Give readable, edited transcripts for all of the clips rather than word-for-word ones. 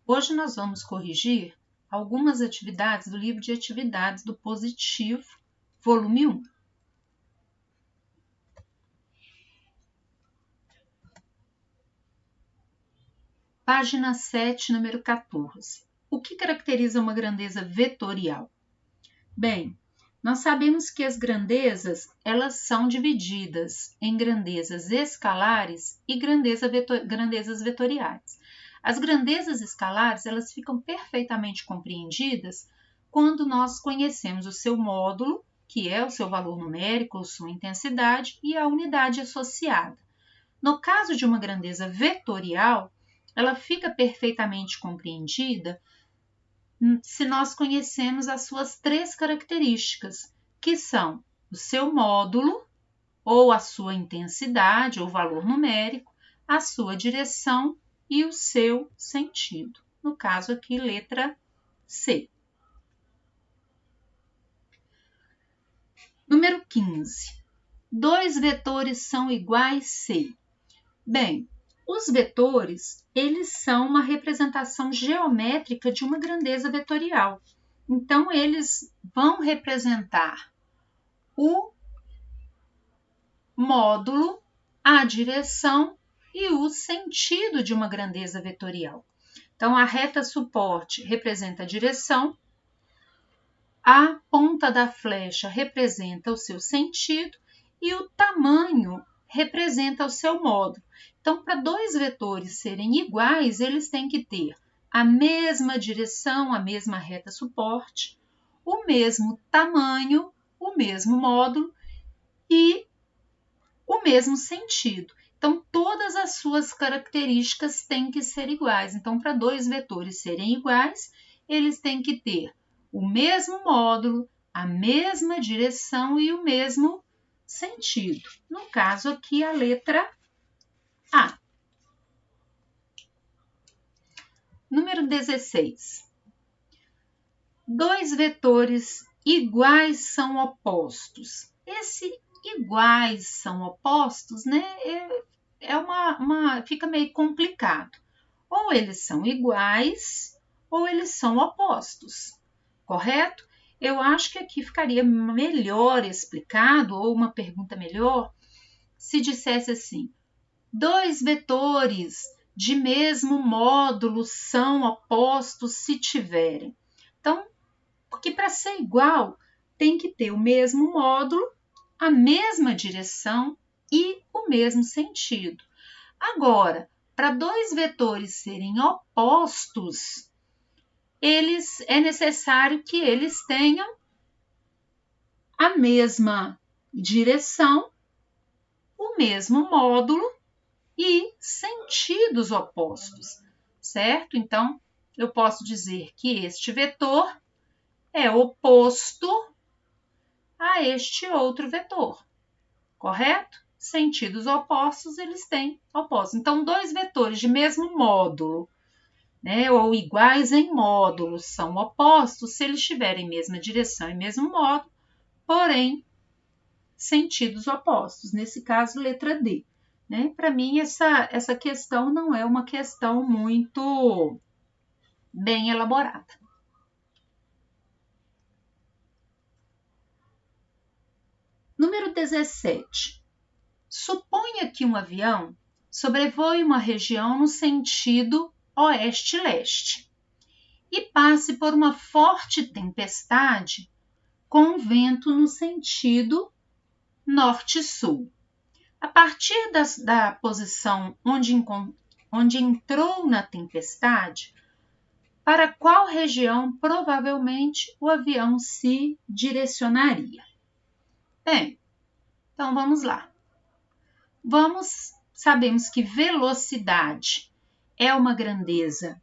Hoje nós vamos corrigir algumas atividades do livro de atividades do Positivo, volume 1. Página 7, número 14. O que caracteriza uma grandeza vetorial? Bem, nós sabemos que as grandezas, elas são divididas em grandezas escalares e grandezas vetoriais. As grandezas escalares, elas ficam perfeitamente compreendidas quando nós conhecemos o seu módulo, que é o seu valor numérico, sua intensidade, e a unidade associada. No caso de uma grandeza vetorial, ela fica perfeitamente compreendida se nós conhecemos as suas três características, que são o seu módulo, ou a sua intensidade, ou valor numérico, a sua direção e o seu sentido. No caso aqui, letra C. Número 15. Dois vetores são iguais se. Bem, os vetores, eles são uma representação geométrica de uma grandeza vetorial. Então, eles vão representar o módulo, a direção e o sentido de uma grandeza vetorial. Então, a reta suporte representa a direção, a ponta da flecha representa o seu sentido e o tamanho representa o seu módulo. Então, para dois vetores serem iguais, eles têm que ter a mesma direção, a mesma reta suporte, o mesmo tamanho, o mesmo módulo e o mesmo sentido. Então, todas as suas características têm que ser iguais. Então, para dois vetores serem iguais, eles têm que ter o mesmo módulo, a mesma direção e o mesmo sentido. No caso aqui, a letra A. Número 16. Dois vetores iguais são opostos. Esse iguais são opostos, né? Fica meio complicado. Ou eles são iguais ou eles são opostos, correto? Eu acho que aqui ficaria melhor explicado, ou uma pergunta melhor, se dissesse assim: dois vetores de mesmo módulo são opostos se tiverem. Então, porque para ser igual, tem que ter o mesmo módulo, a mesma direção e o mesmo sentido. Agora, para dois vetores serem opostos, é necessário que eles tenham a mesma direção, o mesmo módulo e sentidos opostos, certo? Então, eu posso dizer que este vetor é oposto a este outro vetor, correto? Sentidos opostos, eles têm opostos. Então, dois vetores de mesmo módulo, né, ou iguais em módulos, são opostos se eles tiverem mesma direção e mesmo módulo, porém, sentidos opostos. Nesse caso, letra D. Né? Para mim, essa questão não é uma questão muito bem elaborada. Número 17. Suponha que um avião sobrevoe uma região no sentido oeste-leste e passe por uma forte tempestade com vento no sentido norte-sul. A partir da posição onde entrou na tempestade, para qual região provavelmente o avião se direcionaria? Bem, então vamos lá. Sabemos que velocidade é uma grandeza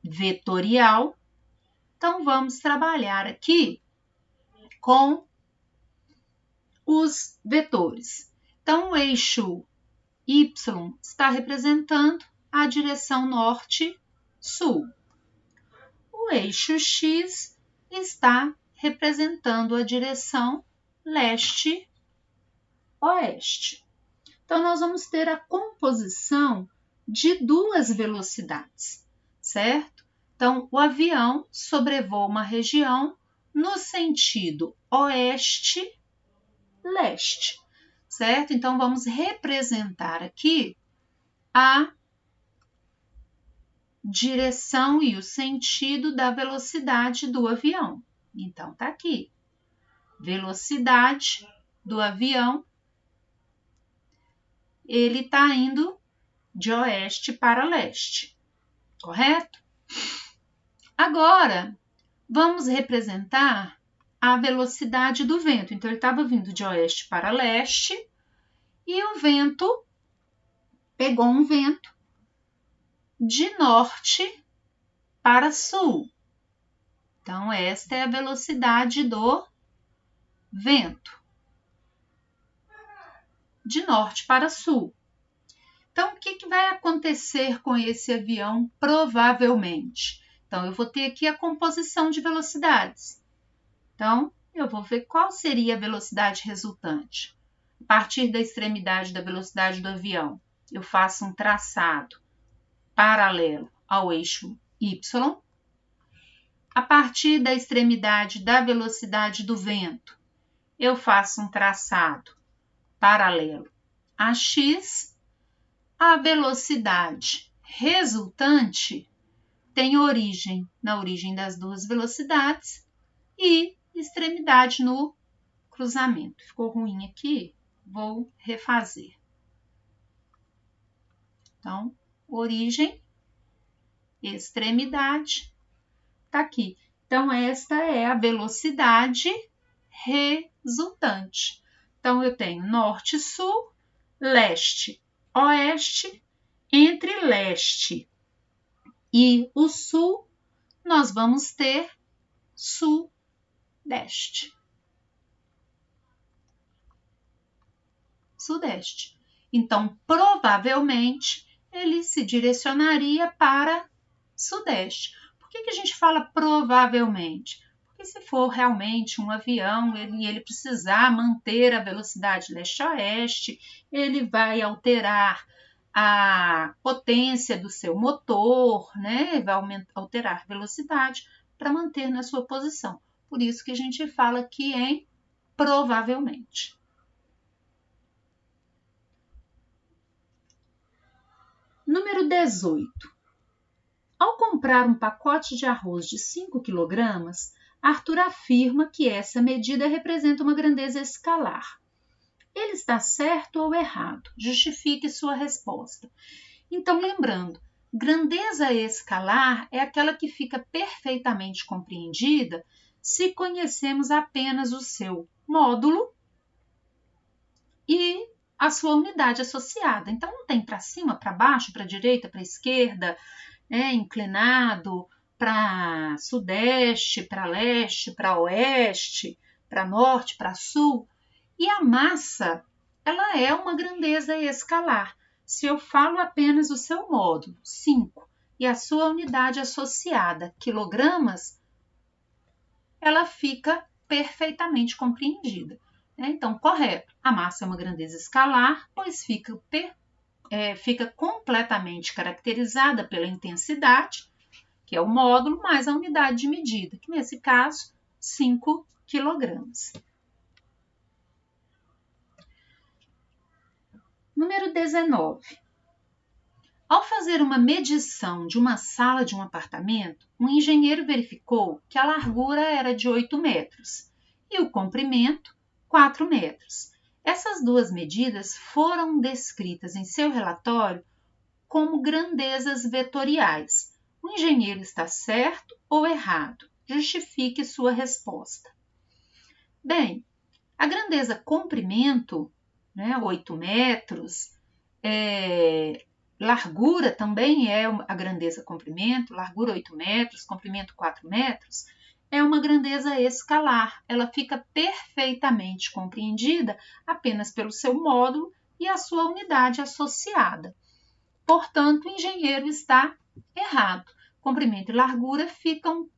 vetorial, então vamos trabalhar aqui com os vetores. Então, o eixo Y está representando a direção norte-sul. O eixo X está representando a direção leste-oeste. Então, nós vamos ter a composição de duas velocidades, certo? Então, o avião sobrevoa uma região no sentido oeste-leste, certo? Então, vamos representar aqui a direção e o sentido da velocidade do avião. Então, tá aqui. Velocidade do avião, ele tá indo de oeste para leste, correto? Agora, vamos representar a velocidade do vento. Então, ele estava vindo de oeste para leste e o vento pegou um vento de norte para sul. Então, esta é a velocidade do vento, de norte para sul. Então, o que vai acontecer com esse avião provavelmente? Então, eu vou ter aqui a composição de velocidades. Então, eu vou ver qual seria a velocidade resultante. A partir da extremidade da velocidade do avião, eu faço um traçado paralelo ao eixo Y. A partir da extremidade da velocidade do vento, eu faço um traçado paralelo a X. A velocidade resultante tem origem na origem das duas velocidades e extremidade no cruzamento. Ficou ruim aqui? Vou refazer. Então, origem, extremidade, tá aqui. Então, esta é a velocidade resultante. Então, eu tenho norte, sul, leste, oeste. Entre leste e o sul, nós vamos ter sudeste. Sudeste. Então, provavelmente, ele se direcionaria para sudeste. Por que a gente fala provavelmente? Porque se for realmente um avião, ele precisar manter a velocidade leste-oeste, ele vai alterar a potência do seu motor, né? Vai alterar a velocidade para manter na sua posição. Por isso que a gente fala aqui em provavelmente. Número 18. Ao comprar um pacote de arroz de 5 kg, Arthur afirma que essa medida representa uma grandeza escalar. Ele está certo ou errado? Justifique sua resposta. Então, lembrando, grandeza escalar é aquela que fica perfeitamente compreendida se conhecemos apenas o seu módulo e a sua unidade associada. Então, não tem para cima, para baixo, para direita, para esquerda, inclinado, para sudeste, para leste, para oeste, para norte, para sul. E a massa, ela é uma grandeza escalar. Se eu falo apenas o seu módulo, 5, e a sua unidade associada, quilogramas, ela fica perfeitamente compreendida. Então, correto, a massa é uma grandeza escalar, pois fica completamente caracterizada pela intensidade, que é o módulo, mais a unidade de medida, que nesse caso, 5 quilogramas. Número 19. Ao fazer uma medição de uma sala de um apartamento, um engenheiro verificou que a largura era de 8 metros e o comprimento 4 metros. Essas duas medidas foram descritas em seu relatório como grandezas vetoriais. O engenheiro está certo ou errado? Justifique sua resposta. Bem, a grandeza comprimento, 8 metros, largura também é a grandeza comprimento, largura 8 metros, comprimento 4 metros, é uma grandeza escalar. Ela fica perfeitamente compreendida apenas pelo seu módulo e a sua unidade associada. Portanto, o engenheiro está errado. Comprimento e largura ficam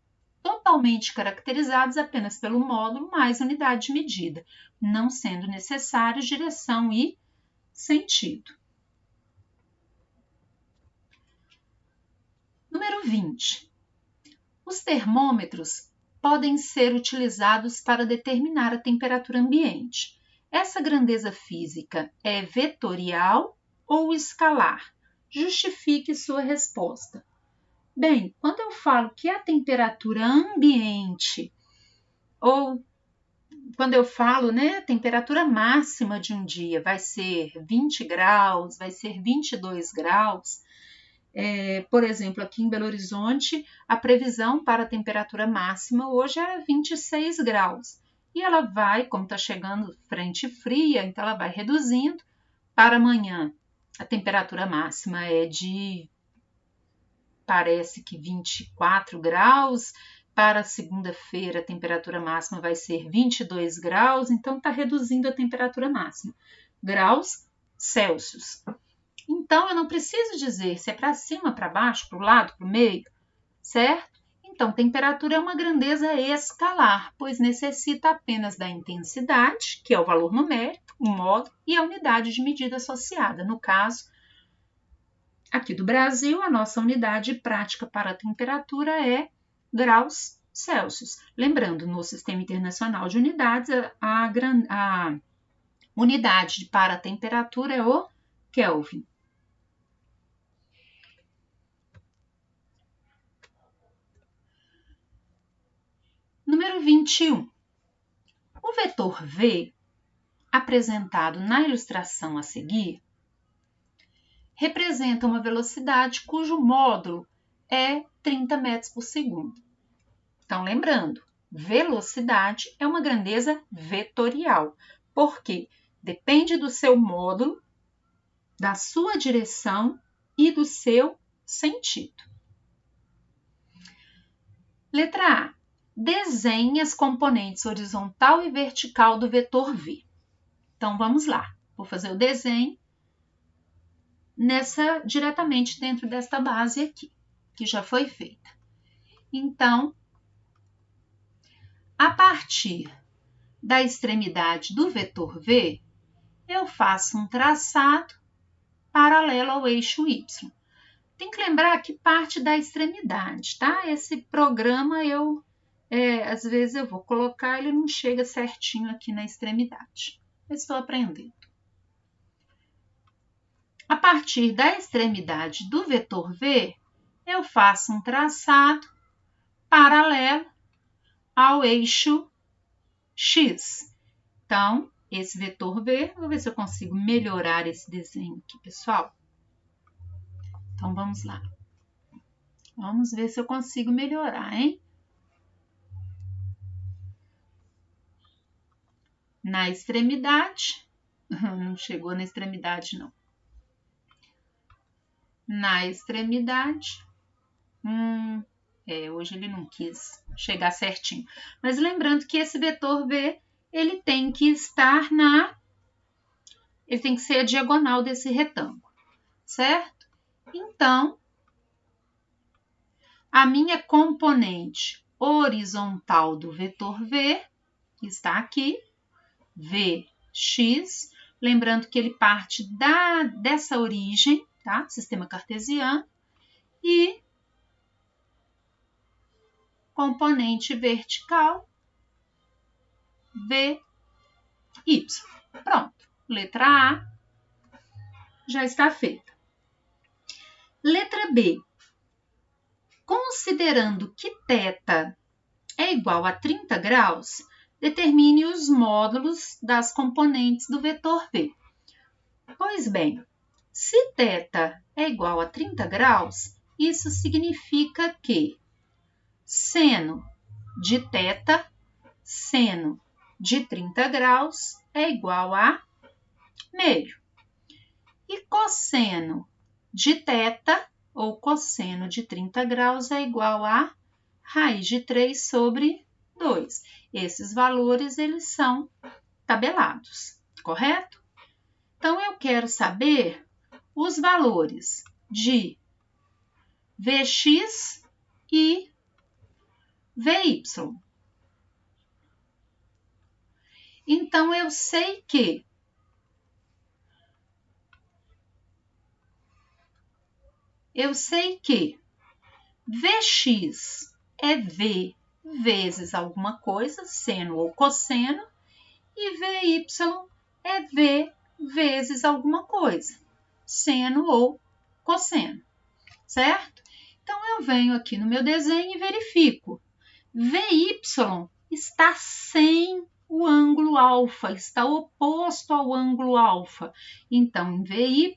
totalmente caracterizados apenas pelo módulo mais unidade de medida, não sendo necessários direção e sentido. Número Número 20. Os termômetros podem ser utilizados para determinar a temperatura ambiente. Essa grandeza física é vetorial ou escalar? Justifique sua resposta. Bem, quando eu falo que a temperatura ambiente, ou quando eu falo, a temperatura máxima de um dia vai ser 20 graus, vai ser 22 graus, por exemplo, aqui em Belo Horizonte, a previsão para a temperatura máxima hoje é 26 graus. E ela vai, como está chegando frente fria, então ela vai reduzindo. Para amanhã, a temperatura máxima é parece que 24 graus. Para segunda-feira, a temperatura máxima vai ser 22 graus. Então, está reduzindo a temperatura máxima. Graus Celsius. Então, eu não preciso dizer se é para cima, para baixo, para o lado, para o meio, certo? Então, temperatura é uma grandeza escalar, pois necessita apenas da intensidade, que é o valor numérico, o módulo, e a unidade de medida associada. No caso, aqui do Brasil, a nossa unidade prática para a temperatura é graus Celsius. Lembrando, no Sistema Internacional de Unidades, a unidade para a temperatura é o Kelvin. Número 21. O vetor V, apresentado na ilustração a seguir, representa uma velocidade cujo módulo é 30 metros por segundo. Então, lembrando, velocidade é uma grandeza vetorial, porque depende do seu módulo, da sua direção e do seu sentido. Letra A. Desenhe as componentes horizontal e vertical do vetor V. Então, vamos lá. Vou fazer o desenho diretamente dentro desta base aqui, que já foi feita. Então, a partir da extremidade do vetor V, eu faço um traçado paralelo ao eixo Y. Tem que lembrar que parte da extremidade, tá? Esse programa às vezes eu vou colocar, ele não chega certinho aqui na extremidade. Eu estou aprendendo. A partir da extremidade do vetor V, eu faço um traçado paralelo ao eixo X. Então, esse vetor V, vou ver se eu consigo melhorar esse desenho aqui, pessoal. Então, vamos lá. Vamos ver se eu consigo melhorar, hein? Na extremidade, não chegou na extremidade, não. Na extremidade, hoje ele não quis chegar certinho. Mas lembrando que esse vetor V, ele tem que estar ele tem que ser a diagonal desse retângulo, certo? Então, a minha componente horizontal do vetor V, que está aqui, Vx, lembrando que ele parte dessa origem, tá? Sistema cartesiano, e componente vertical, Vy. Pronto, letra A já está feita. Letra B. Considerando que θ é igual a 30 graus, determine os módulos das componentes do vetor V. Pois bem, se θ é igual a 30 graus, isso significa que seno de θ, seno de 30 graus, é igual a meio. E cosseno de θ, ou cosseno de 30 graus, é igual a raiz de 3 sobre 2. Esses valores, eles são tabelados, correto? Então, eu quero saber os valores de Vx e Vy. Então, eu sei que Vx é V vezes alguma coisa, seno ou cosseno, e Vy é V vezes alguma coisa, seno ou cosseno, certo? Então, eu venho aqui no meu desenho e verifico. Vy está sem o ângulo alfa, está oposto ao ângulo alfa. Então, em Vy,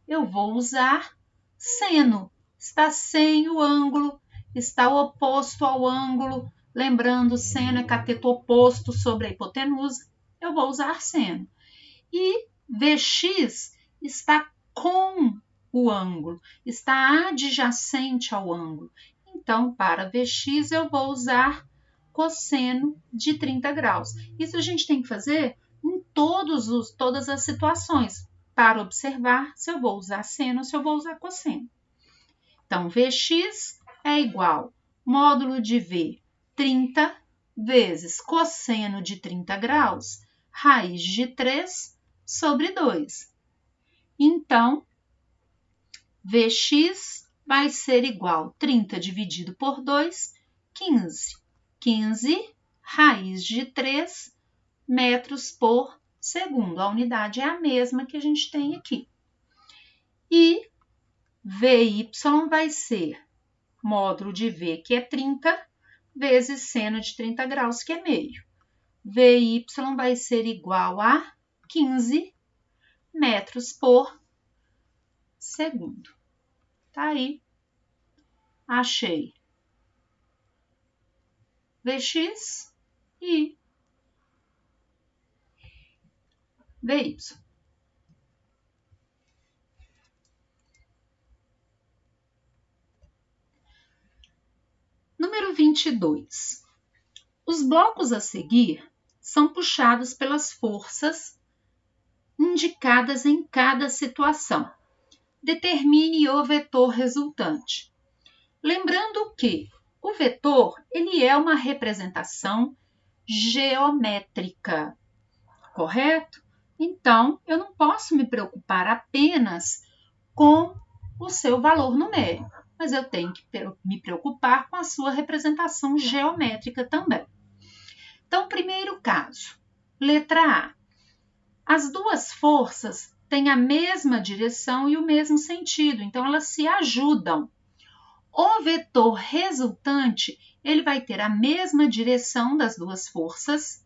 eu vou usar seno. Está sem o ângulo, está oposto ao ângulo. Lembrando, seno é cateto oposto sobre a hipotenusa. Eu vou usar seno. E Vx está com o ângulo, está adjacente ao ângulo. Então, para Vx, eu vou usar cosseno de 30 graus. Isso a gente tem que fazer em todas as situações, para observar se eu vou usar seno ou se eu vou usar cosseno. Então, Vx é igual módulo de V, 30 vezes cosseno de 30 graus, raiz de 3 sobre 2. Então, Vx vai ser igual 30 dividido por 2, 15. 15 raiz de 3 metros por segundo. A unidade é a mesma que a gente tem aqui. E Vy vai ser módulo de V, que é 30, vezes seno de 30 graus, que é meio. Vy vai ser igual a 15 metros por segundo. Tá aí. Achei Vx e Vy. Número 22. Os blocos a seguir são puxados pelas forças indicadas em cada situação. Determine o vetor resultante. Lembrando que o vetor ele é uma representação geométrica, correto? Então, eu não posso me preocupar apenas com o seu valor numérico, mas eu tenho que me preocupar com a sua representação geométrica também. Então, primeiro caso, letra A. As duas forças têm a mesma direção e o mesmo sentido, então elas se ajudam. O vetor resultante, ele vai ter a mesma direção das duas forças,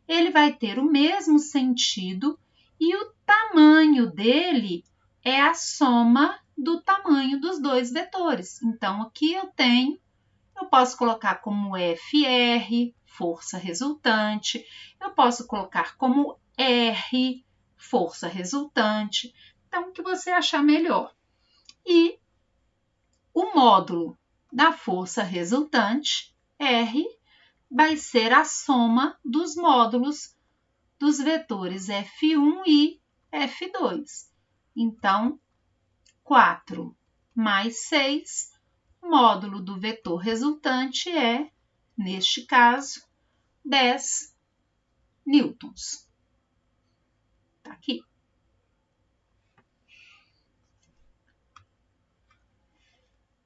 ele vai ter o mesmo sentido e o tamanho dele é a soma do tamanho dos dois vetores. Então, aqui eu posso colocar como FR, força resultante, eu posso colocar como R, força resultante. Então, o que você achar melhor. E o módulo da força resultante, R, vai ser a soma dos módulos dos vetores F1 e F2. Então, 4 mais 6, módulo do vetor resultante é, neste caso, 10 newtons. Tá aqui.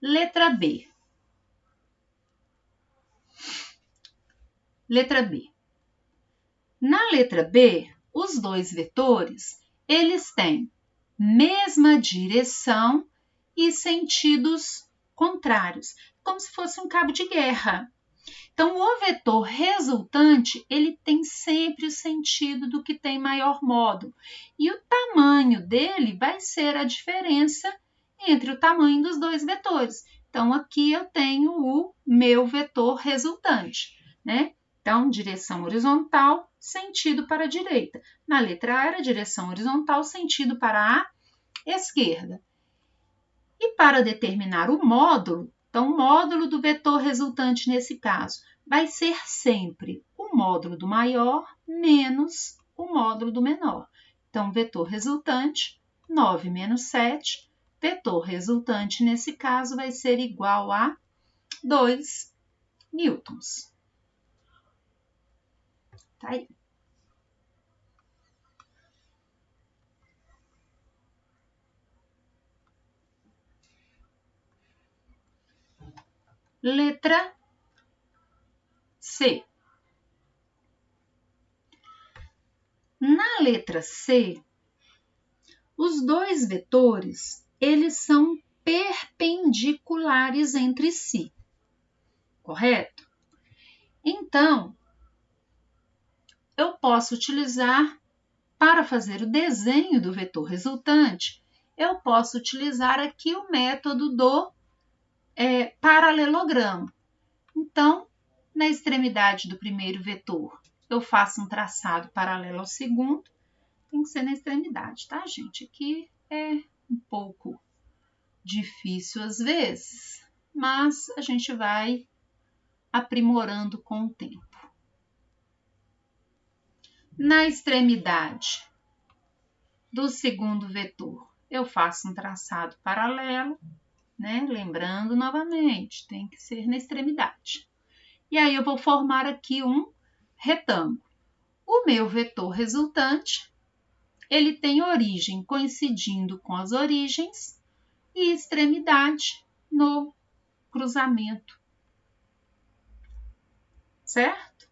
Letra B. Letra B. Na letra B, os dois vetores, eles têm mesma direção e sentidos contrários, como se fosse um cabo de guerra. Então, o vetor resultante, ele tem sempre o sentido do que tem maior módulo. E o tamanho dele vai ser a diferença entre o tamanho dos dois vetores. Então, aqui eu tenho o meu vetor resultante, né? Então, direção horizontal, sentido para a direita. Na letra A era direção horizontal, sentido para a esquerda. E para determinar o módulo, então o módulo do vetor resultante nesse caso vai ser sempre o módulo do maior menos o módulo do menor. Então, vetor resultante, 9 menos 7, vetor resultante nesse caso vai ser igual a 2 newtons. Tá aí. Letra C. Na letra C, os dois vetores, eles são perpendiculares entre si, correto? Então, eu posso utilizar, para fazer o desenho do vetor resultante, eu posso utilizar aqui o método do paralelogramo. Então, na extremidade do primeiro vetor, eu faço um traçado paralelo ao segundo, tem que ser na extremidade, tá, gente? Aqui é um pouco difícil às vezes, mas a gente vai aprimorando com o tempo. Na extremidade do segundo vetor, eu faço um traçado paralelo, né? Lembrando novamente, tem que ser na extremidade. E aí eu vou formar aqui um retângulo. O meu vetor resultante, ele tem origem coincidindo com as origens e extremidade no cruzamento. Certo?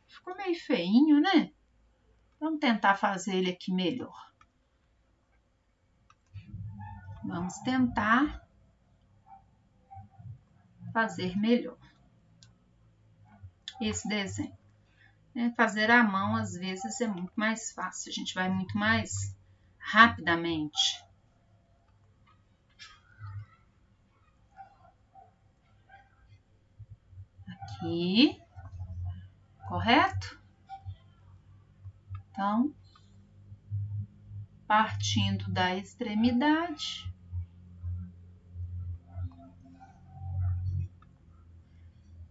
Ficou meio feinho, né? Vamos tentar fazer ele aqui melhor. Vamos tentar fazer melhor esse desenho. Fazer à mão, às vezes, é muito mais fácil. A gente vai muito mais rapidamente. Aqui, correto? Então, partindo da extremidade,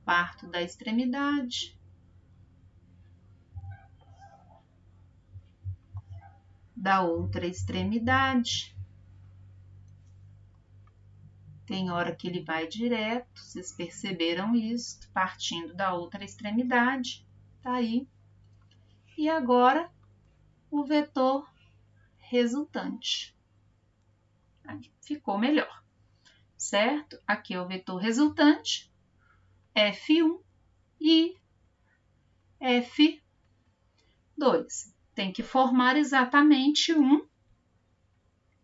parto da extremidade, da outra extremidade. Tem hora que ele vai direto, vocês perceberam isso, partindo da outra extremidade, tá aí. E agora, o vetor resultante. Aí, ficou melhor, certo? Aqui é o vetor resultante, F1 e F2. Tem que formar exatamente um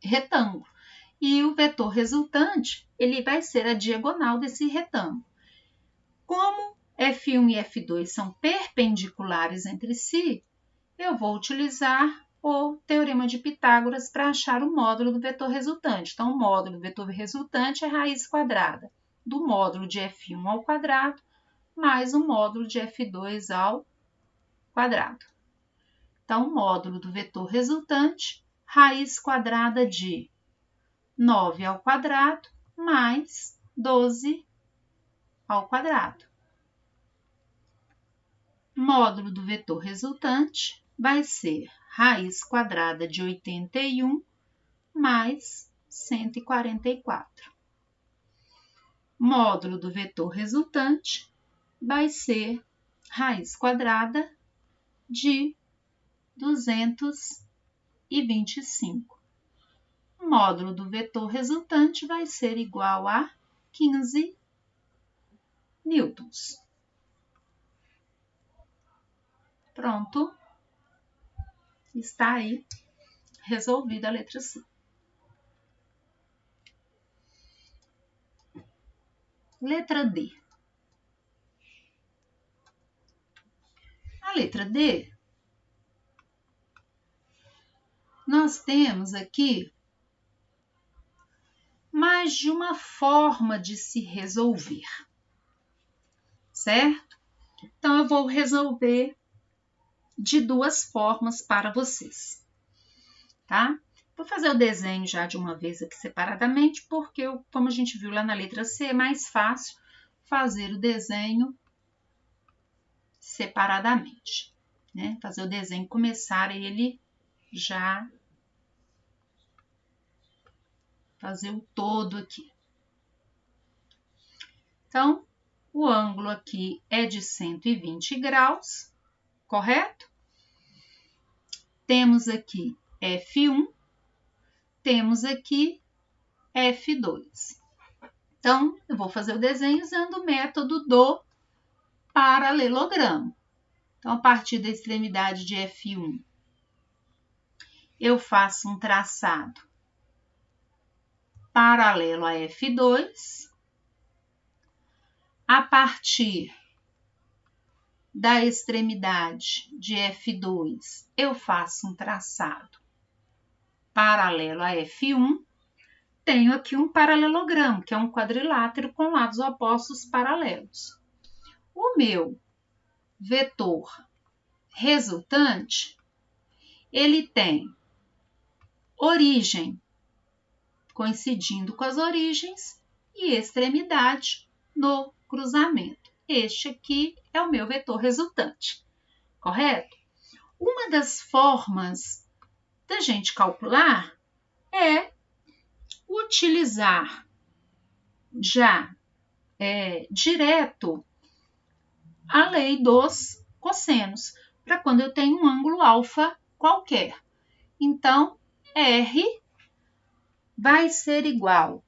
retângulo. E o vetor resultante, ele vai ser a diagonal desse retângulo. Como F1 e F2 são perpendiculares entre si, eu vou utilizar o teorema de Pitágoras para achar o módulo do vetor resultante. Então, o módulo do vetor resultante é raiz quadrada do módulo de F1 ao quadrado mais o módulo de F2 ao quadrado. Então, o módulo do vetor resultante, raiz quadrada de 9 ao quadrado mais 12 ao quadrado. Módulo do vetor resultante vai ser raiz quadrada de 81 mais 144. Módulo do vetor resultante vai ser raiz quadrada de 225. O módulo do vetor resultante vai ser igual a 15 newtons. Pronto. Está aí resolvida a letra C. Letra D. A letra D, nós temos aqui mais de uma forma de se resolver, certo? Então, eu vou resolver de duas formas para vocês, tá? Vou fazer o desenho já de uma vez aqui separadamente, porque, como a gente viu lá na letra C, é mais fácil fazer o desenho separadamente, né? Fazer o desenho, começar ele já, fazer o todo aqui. Então, o ângulo aqui é de 120 graus, correto? Temos aqui F1, temos aqui F2. Então, eu vou fazer o desenho usando o método do paralelogramo. Então, a partir da extremidade de F1, eu faço um traçado paralelo a F2. A partir da extremidade de F2, eu faço um traçado paralelo a F1. Tenho aqui um paralelogramo, que é um quadrilátero com lados opostos paralelos. O meu vetor resultante, ele tem origem coincidindo com as origens e extremidade no cruzamento. Este aqui é o meu vetor resultante, correto? Uma das formas da gente calcular é utilizar já direto a lei dos cossenos, para quando eu tenho um ângulo alfa qualquer. Então, R vai ser igual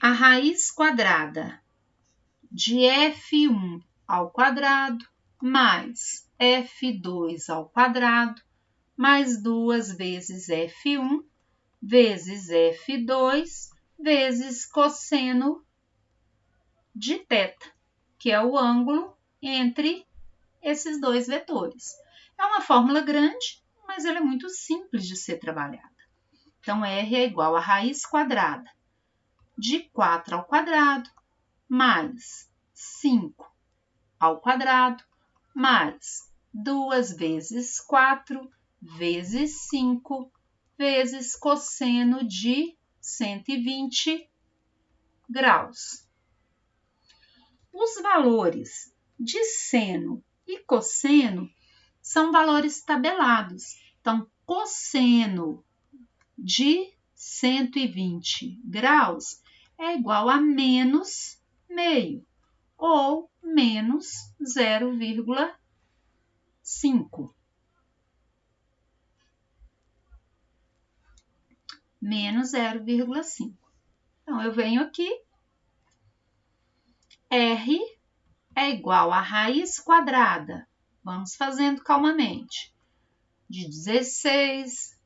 a raiz quadrada de F1 ao quadrado mais F2 ao quadrado mais 2 vezes F1 vezes F2 vezes cosseno de θ, que é o ângulo entre esses dois vetores. É uma fórmula grande, mas ela é muito simples de ser trabalhada. Então, R é igual a raiz quadrada de 4 ao quadrado mais 5 ao quadrado mais 2 vezes 4 vezes 5 vezes cosseno de 120 graus. Os valores de seno e cosseno são valores tabelados. Então, cosseno de 120 graus é igual a menos meio ou menos 0,5. Menos 0,5. Então, eu venho aqui, R é igual a raiz quadrada, vamos fazendo calmamente, de 16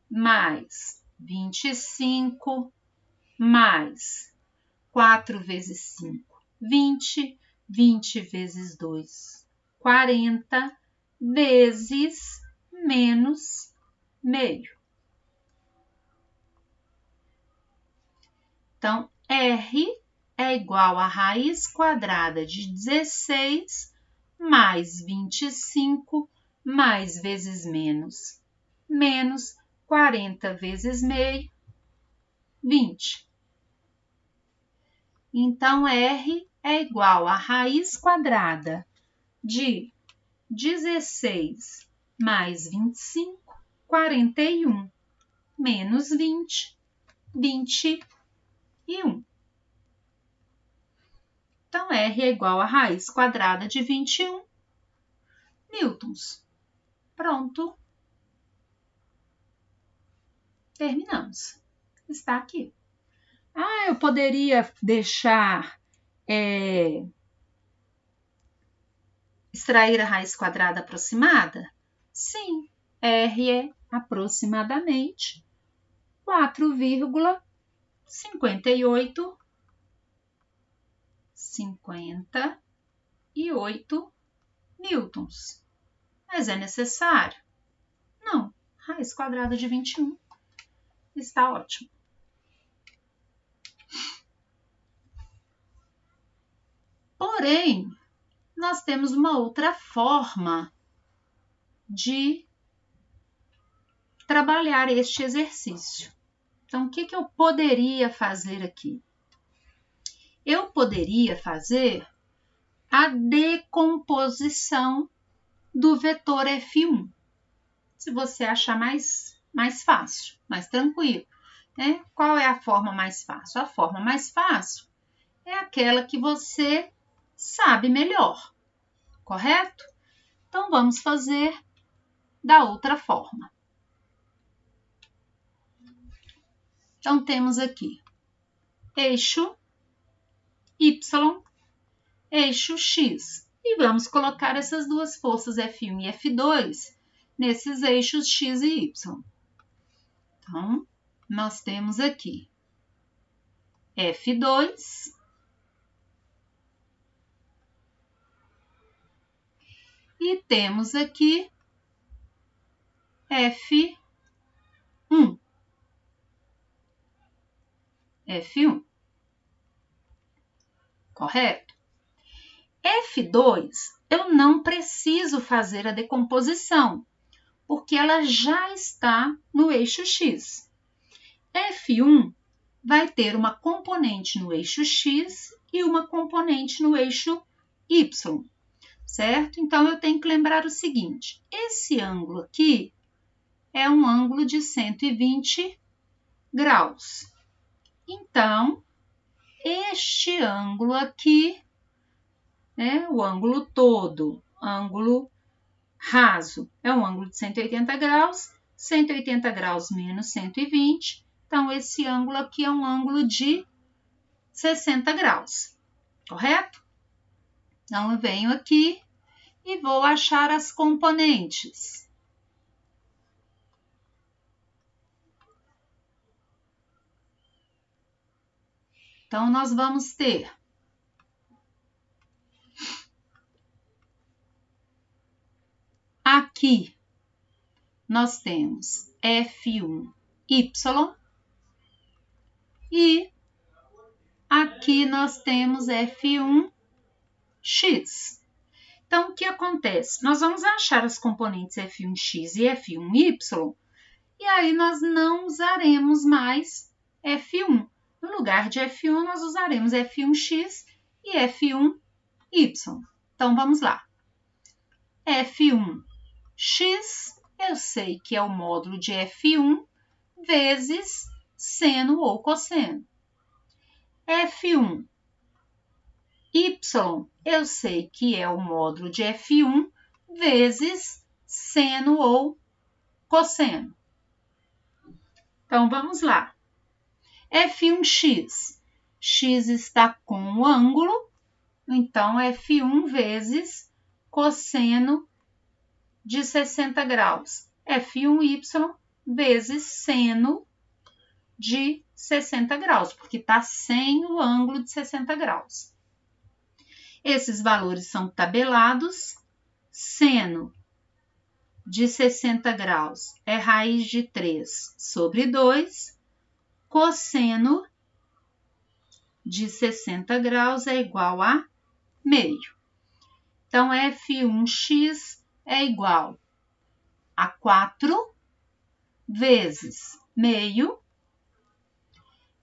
mais 25 mais 4 vezes 5, 20, 20 vezes 2, 40, vezes menos meio. Então, R é igual a raiz quadrada de 16 mais 25 mais vezes menos 40 vezes meio, 20. Então, R é igual a raiz quadrada de 16 mais 25, 41, menos 20, 21. Então, R é igual a raiz quadrada de 21 newtons. Pronto. Terminamos. Está aqui. Eu poderia deixar extrair a raiz quadrada aproximada? Sim, R é aproximadamente 4,58 newtons. Mas é necessário? Não, raiz quadrada de 21 está ótimo. Porém, nós temos uma outra forma de trabalhar este exercício. Então, o que eu poderia fazer aqui? Eu poderia fazer a decomposição do vetor F1, se você achar mais fácil, mais tranquilo. Né? Qual é a forma mais fácil? A forma mais fácil é aquela que você sabe melhor, correto? Então, vamos fazer da outra forma. Então, temos aqui eixo Y, eixo X. E vamos colocar essas duas forças F1 e F2 nesses eixos X e Y. Então, nós temos aqui F2 e temos aqui F1. F1. Correto? F2, eu não preciso fazer a decomposição, porque ela já está no eixo X. F1 vai ter uma componente no eixo X e uma componente no eixo Y, certo? Então, eu tenho que lembrar o seguinte, esse ângulo aqui é um ângulo de 120 graus. Então, este ângulo aqui, o ângulo todo, ângulo raso, é um ângulo de 180 graus, 180 graus menos 120, então esse ângulo aqui é um ângulo de 60 graus, correto? Então, eu venho aqui e vou achar as componentes. Então, nós vamos ter aqui, nós temos F1Y e aqui nós temos F1X. Então, o que acontece? Nós vamos achar as componentes F1X e F1Y e aí nós não usaremos mais F1. No lugar de F1, nós usaremos F1X e F1Y. Então, vamos lá. F1X, eu sei que é o módulo de F1 vezes seno ou cosseno. F1Y, eu sei que é o módulo de F1 vezes seno ou cosseno. Então, vamos lá. F1x, x está com o ângulo, então F1 vezes cosseno de 60 graus. F1y vezes seno de 60 graus, porque está sem o ângulo de 60 graus. Esses valores são tabelados. Seno de 60 graus é raiz de 3 sobre 2. Cosseno de 60 graus é igual a meio. Então, F1x é igual a 4 vezes meio.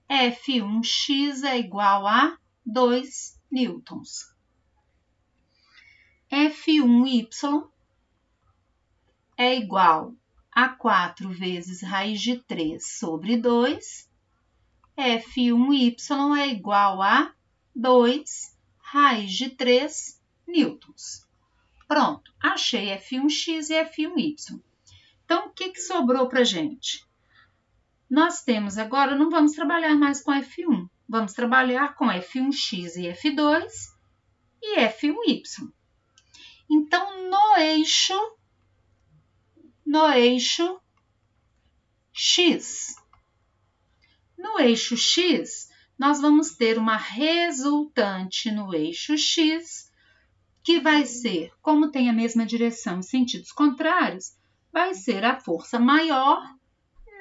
F1x é igual a 2 newtons. F1y é igual a 4 vezes raiz de 3 sobre 2. F1y é igual a 2 raiz de 3 newtons. Pronto, achei F1x e F1y. Então, o que sobrou para a gente? Nós temos agora, não vamos trabalhar mais com F1, vamos trabalhar com F1x e F2 e F1y. Então, no eixo X, nós vamos ter uma resultante no eixo X, que vai ser, como tem a mesma direção em sentidos contrários, vai ser a força maior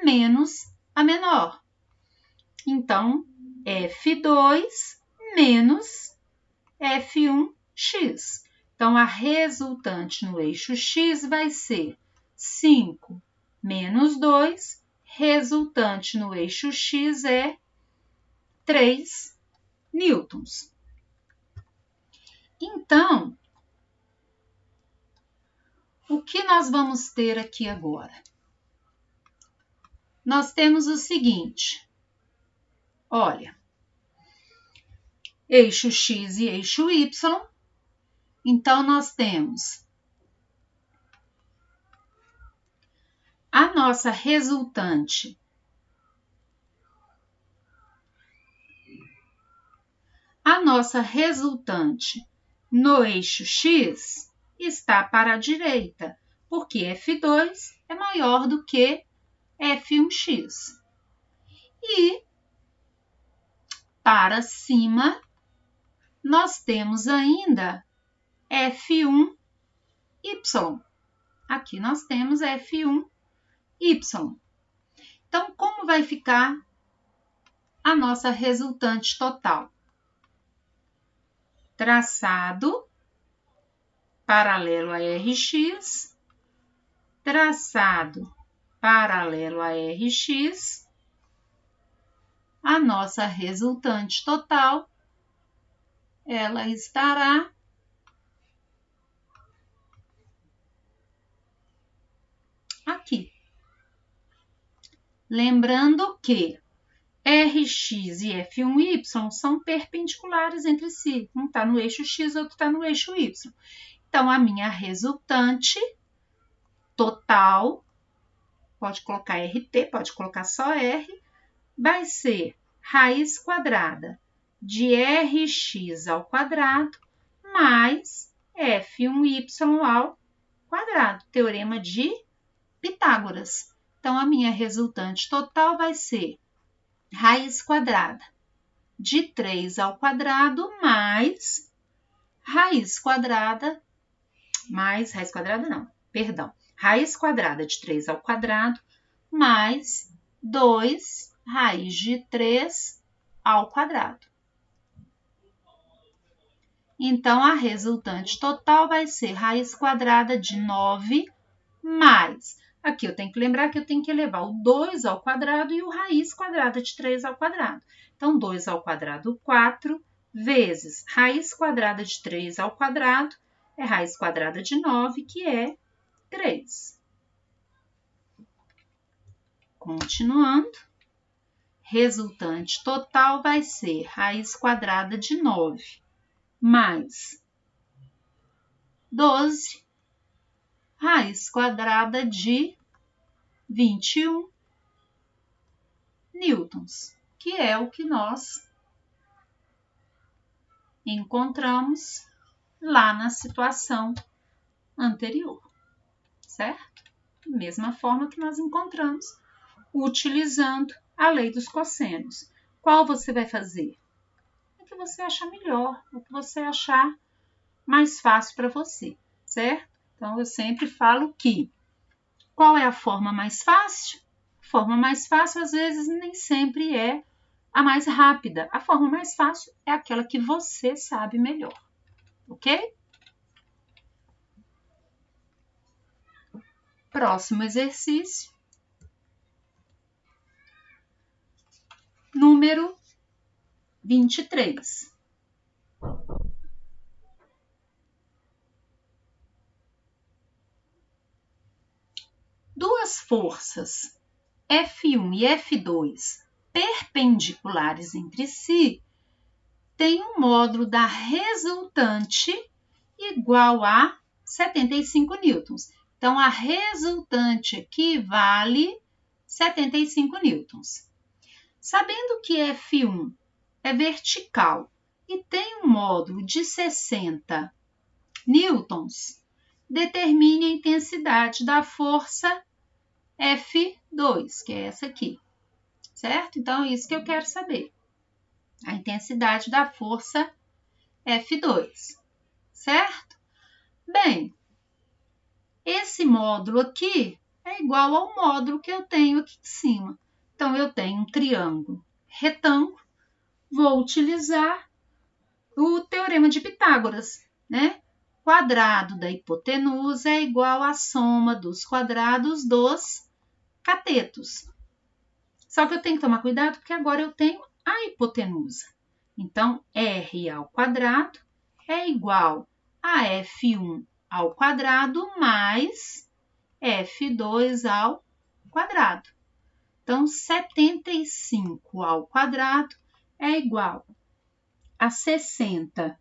menos a menor. Então, F2 menos F1x. Então, a resultante no eixo X vai ser 5 menos 2, resultante no eixo X é 3 newtons. Então, o que nós vamos ter aqui agora? Nós temos o seguinte, olha, eixo X e eixo Y, então nós temos a nossa resultante A nossa resultante no eixo X está para a direita, porque F2 é maior do que F1x. E para cima, nós temos ainda F1y. Aqui nós temos F1y. Então, como vai ficar a nossa resultante total? Traçado paralelo a RX, traçado paralelo a RX, a nossa resultante total, ela estará aqui. Lembrando que Rx e F1y são perpendiculares entre si. Um está no eixo X, outro está no eixo Y. Então, a minha resultante total, pode colocar RT, pode colocar só R, vai ser raiz quadrada de Rx ao quadrado mais F1y ao quadrado. Teorema de Pitágoras. Então, a minha resultante total vai ser raiz quadrada de 3 ao quadrado mais raiz quadrada de 3 ao quadrado mais 2 raiz de 3 ao quadrado. Então, a resultante total vai ser raiz quadrada de 9 mais... Aqui eu tenho que lembrar que eu tenho que elevar o 2 ao quadrado e o raiz quadrada de 3 ao quadrado. Então, 2 ao quadrado, 4, vezes raiz quadrada de 3 ao quadrado, é raiz quadrada de 9, que é 3. Continuando, resultante total vai ser raiz quadrada de 9 mais 12, raiz quadrada de 21 newtons, que é o que nós encontramos lá na situação anterior, certo? Da mesma forma que nós encontramos utilizando a lei dos cossenos. Qual você vai fazer? O que você achar melhor, o que você achar mais fácil para você, certo? Então, eu sempre falo que qual é a forma mais fácil? A forma mais fácil, às vezes, nem sempre é a mais rápida. A forma mais fácil é aquela que você sabe melhor, ok? Próximo exercício. Número 23. Duas forças F1 e F2 perpendiculares entre si têm um módulo da resultante igual a 75 newtons. Então, a resultante aqui vale 75 newtons. Sabendo que F1 é vertical e tem um módulo de 60 newtons, determine a intensidade da força F2, que é essa aqui, certo? Então, é isso que eu quero saber. A intensidade da força F2, certo? Bem, esse módulo aqui é igual ao módulo que eu tenho aqui em cima. Então, eu tenho um triângulo retângulo, vou utilizar o teorema de Pitágoras, né? Quadrado da hipotenusa é igual à soma dos quadrados dos catetos. Só que eu tenho que tomar cuidado porque agora eu tenho a hipotenusa. Então, R ao quadrado é igual a F1 ao quadrado mais F2 ao quadrado. Então, 75 ao quadrado é igual a 60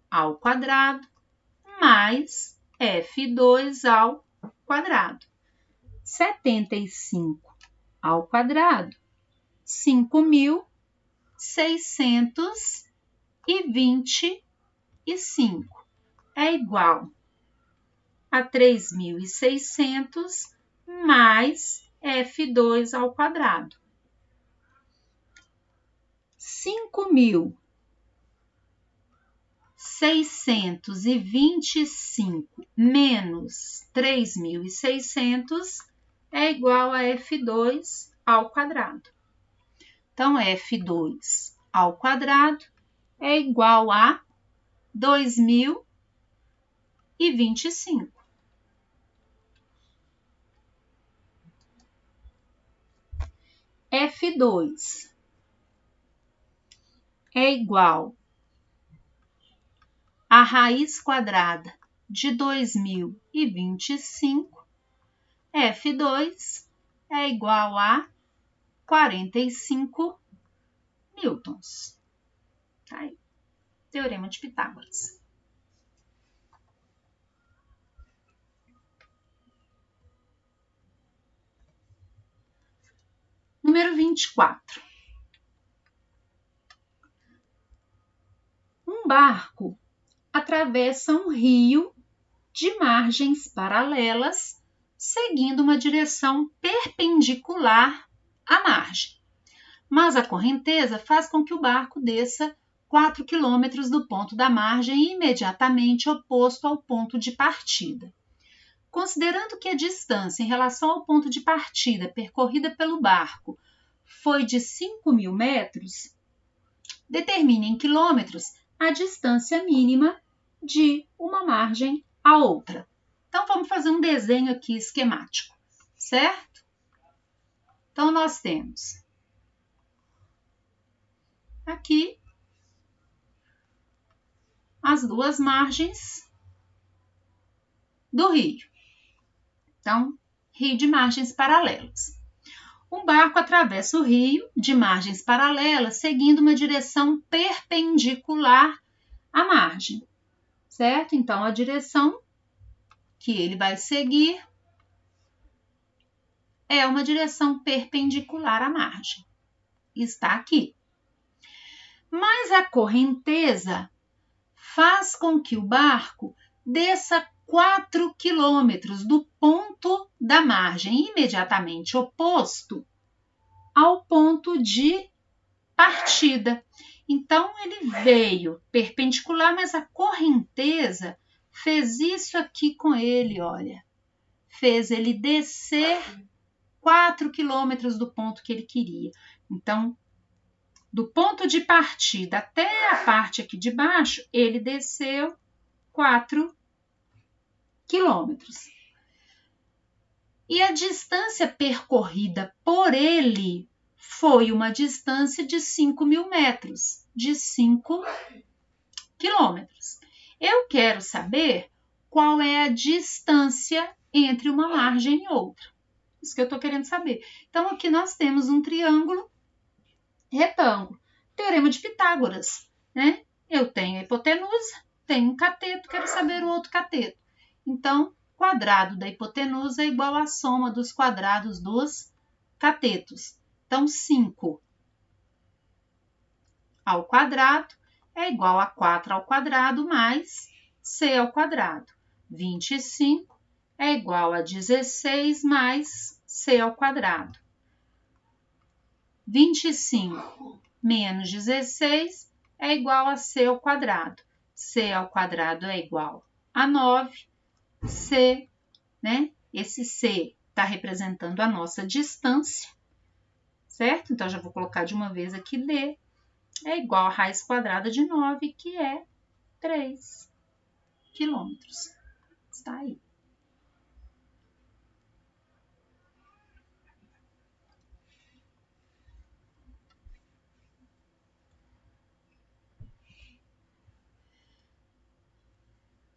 ao quadrado mais F2 ao quadrado. 75 ao quadrado, 5.000. 625 é igual a 3.600 mais F2 ao quadrado. 5.625 menos 3.600 é igual a F2 ao quadrado. Então, F2 ao quadrado é igual a 2.025. F2 é igual a raiz quadrada de 2.025. F2 é igual a 45 newtons. Tá aí. Teorema de Pitágoras. Número 24. Um barco atravessa um rio de margens paralelas, seguindo uma direção perpendicular à margem. Mas a correnteza faz com que o barco desça 4 quilômetros do ponto da margem imediatamente oposto ao ponto de partida. Considerando que a distância em relação ao ponto de partida percorrida pelo barco foi de 5.000 metros, determine em quilômetros a distância mínima de uma margem à outra. Então, vamos fazer um desenho aqui esquemático, certo? Então, nós temos aqui as duas margens do rio. Então, rio de margens paralelas. Um barco atravessa o rio de margens paralelas, seguindo uma direção perpendicular à margem, certo? Então, a direção que ele vai seguir é uma direção perpendicular à margem. Está aqui. Mas a correnteza faz com que o barco desça 4 quilômetros do ponto da margem imediatamente oposto ao ponto de partida. Então, ele veio perpendicular, mas a correnteza fez isso aqui com ele, olha. Fez ele descer 4 quilômetros do ponto que ele queria. Então, do ponto de partida até a parte aqui de baixo, ele desceu 4 quilômetros. E a distância percorrida por ele foi uma distância de 5.000 metros, de 5 quilômetros. Eu quero saber qual é a distância entre uma margem e outra. Isso que eu estou querendo saber. Então, aqui nós temos um triângulo retângulo. Teorema de Pitágoras, né? Eu tenho a hipotenusa, tenho um cateto, quero saber o outro cateto. Então, quadrado da hipotenusa é igual à soma dos quadrados dos catetos. Então, 5 ao quadrado é igual a 4 ao quadrado mais c ao quadrado. 25 é igual a 16 mais c ao quadrado. 25 menos 16 é igual a c ao quadrado. C ao quadrado é igual a 9. C, né? Esse C está representando a nossa distância, certo? Então, já vou colocar de uma vez aqui D é igual a raiz quadrada de 9, que é 3 quilômetros. Está aí.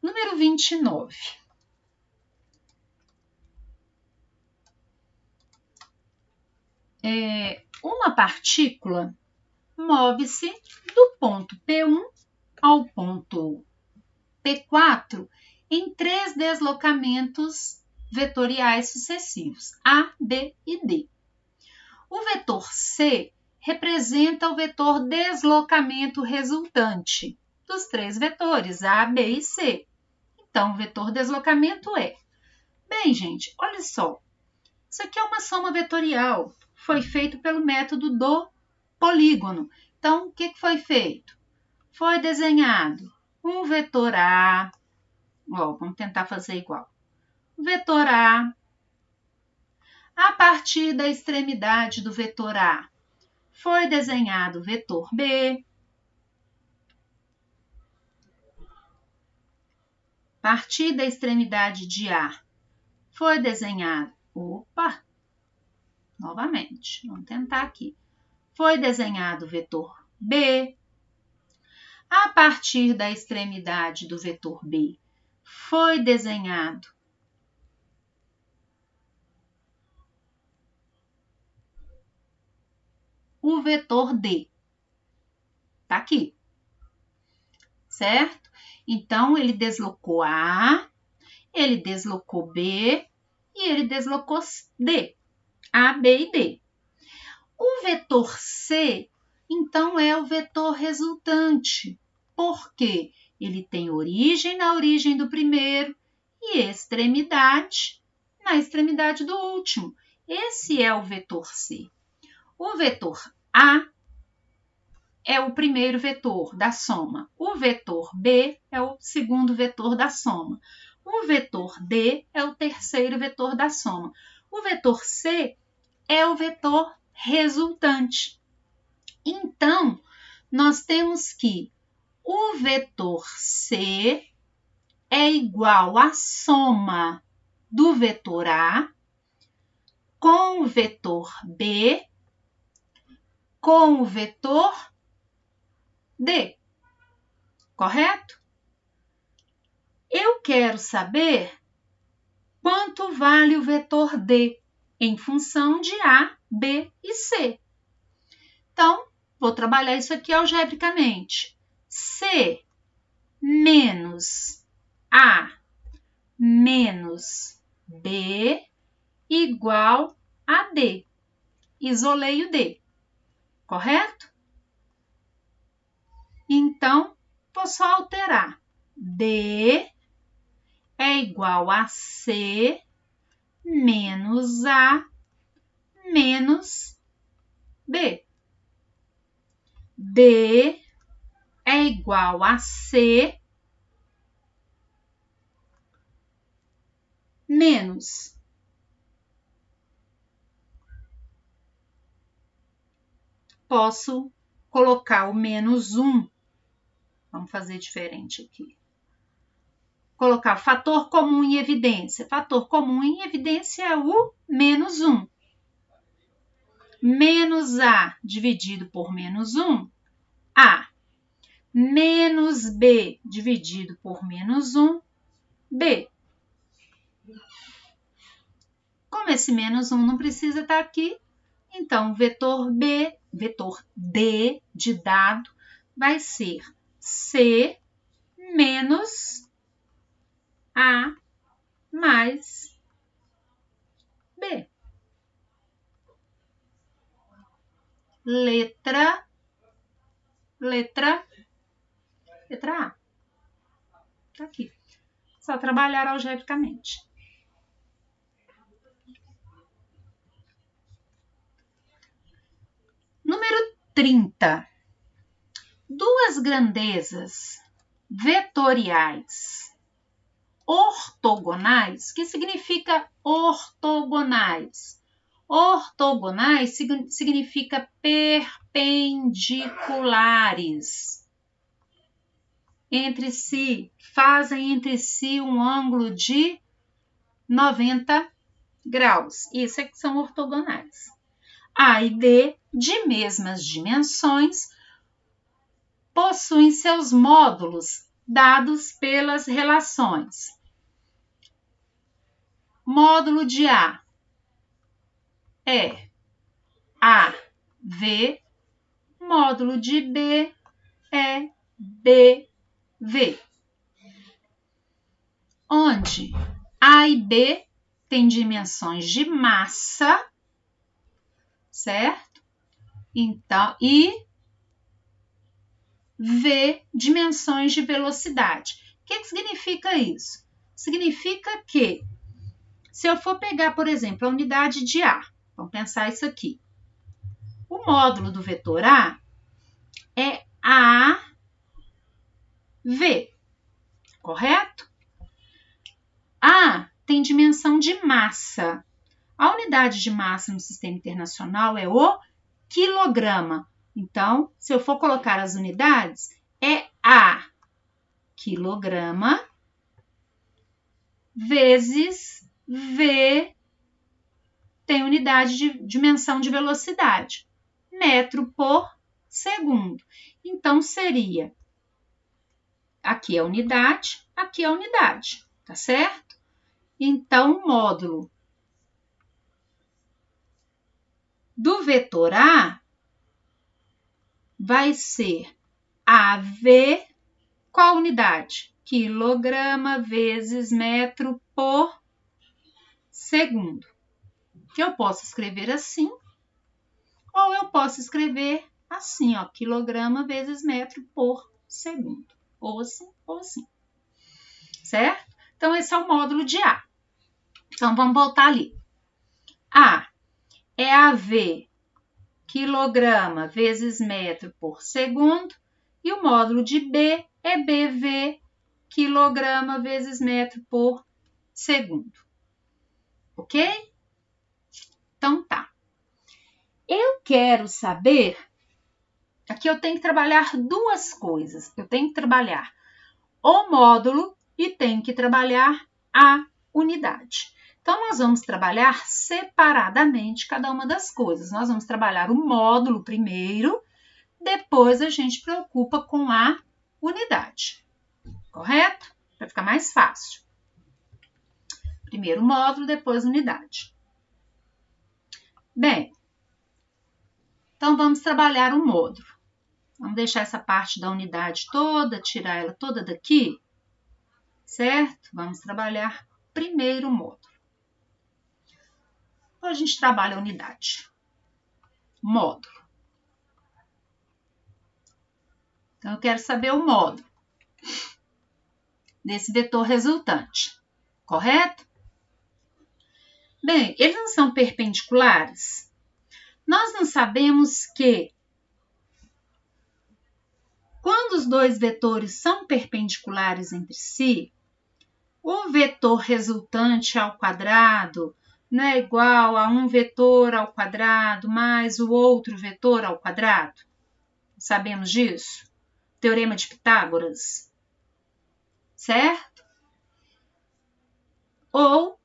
Número 29. Uma partícula move-se do ponto P1 ao ponto P4 em 3 deslocamentos vetoriais sucessivos, A, B e D. O vetor C representa o vetor deslocamento resultante dos três vetores, A, B e C. Então, o vetor deslocamento é... Bem, gente, olha só. Isso aqui é uma soma vetorial. Foi feito pelo método do polígono. Então, o que foi feito? Foi desenhado um vetor A. Vamos tentar fazer igual. O vetor A. A partir da extremidade do vetor A, foi desenhado o vetor B. A partir da extremidade de A, foi desenhado... Opa! Novamente, vamos tentar aqui. Foi desenhado o vetor B. A partir da extremidade do vetor B, foi desenhado o vetor D. Tá aqui. Certo? Então, ele deslocou A, ele deslocou B e ele deslocou D. A, B e D. O vetor C, então, é o vetor resultante, porque ele tem origem na origem do primeiro e extremidade na extremidade do último. Esse é o vetor C. O vetor A é o primeiro vetor da soma. O vetor B é o segundo vetor da soma. O vetor D é o terceiro vetor da soma. O vetor C é o vetor resultante. Então, nós temos que o vetor C é igual à soma do vetor A com o vetor B com o vetor D. Correto? Eu quero saber quanto vale o vetor D em função de A, B e C. Então, vou trabalhar isso aqui algebricamente. C menos A menos B igual a D. Isolei o D, correto? Então, vou só alterar. D é igual a C menos A menos B. D é igual a C menos. Posso colocar o menos 1. Vamos fazer diferente aqui. Colocar o fator comum em evidência. Fator comum em evidência é o menos 1. Menos A dividido por menos 1, A. Menos B dividido por menos 1, B. Como esse menos 1 não precisa estar aqui, então o vetor B, vetor D de dado, vai ser C menos A mais B. Letra A. Tá aqui. Só trabalhar algebricamente. Número 30. Duas grandezas vetoriais ortogonais. O que significa ortogonais? Ortogonais significa perpendiculares entre si, fazem entre si um ângulo de 90 graus. Isso é que são ortogonais. A e B, de mesmas dimensões, possuem seus módulos dados pelas relações. Módulo de A é AV, módulo de B é BV, onde A e B têm dimensões de massa, certo? Então, e V dimensões de velocidade. O que significa isso? Significa que, se eu for pegar, por exemplo, a unidade de A, vamos pensar isso aqui. O módulo do vetor A é AV, correto? A tem dimensão de massa. A unidade de massa no Sistema Internacional é o quilograma. Então, se eu for colocar as unidades, é A quilograma vezes V tem unidade de dimensão de velocidade, metro por segundo. Então, seria aqui a unidade, tá certo? Então, o módulo do vetor A vai ser AV, qual unidade? Quilograma vezes metro por segundo. Que eu posso escrever assim, ou eu posso escrever assim, ó, quilograma vezes metro por segundo. Ou assim. Certo? Então, esse é o módulo de A. Então, vamos voltar ali. A é AV, quilograma vezes metro por segundo, e o módulo de B é BV, quilograma vezes metro por segundo. Ok? Então tá. Eu quero saber, aqui eu tenho que trabalhar duas coisas. Eu tenho que trabalhar o módulo e tenho que trabalhar a unidade. Então, nós vamos trabalhar separadamente cada uma das coisas. Nós vamos trabalhar o módulo primeiro, depois a gente preocupa com a unidade, correto? Para ficar mais fácil. Primeiro o módulo, depois a unidade. Bem, então vamos trabalhar o módulo. Vamos deixar essa parte da unidade toda, tirar ela toda daqui, certo? Vamos trabalhar primeiro o módulo. Então, a gente trabalha a unidade. Módulo. Então, eu quero saber o módulo desse vetor resultante, correto? Bem, eles não são perpendiculares? Nós não sabemos que quando os dois vetores são perpendiculares entre si, o vetor resultante ao quadrado não é igual a um vetor ao quadrado mais o outro vetor ao quadrado? Sabemos disso? Teorema de Pitágoras, certo? Ou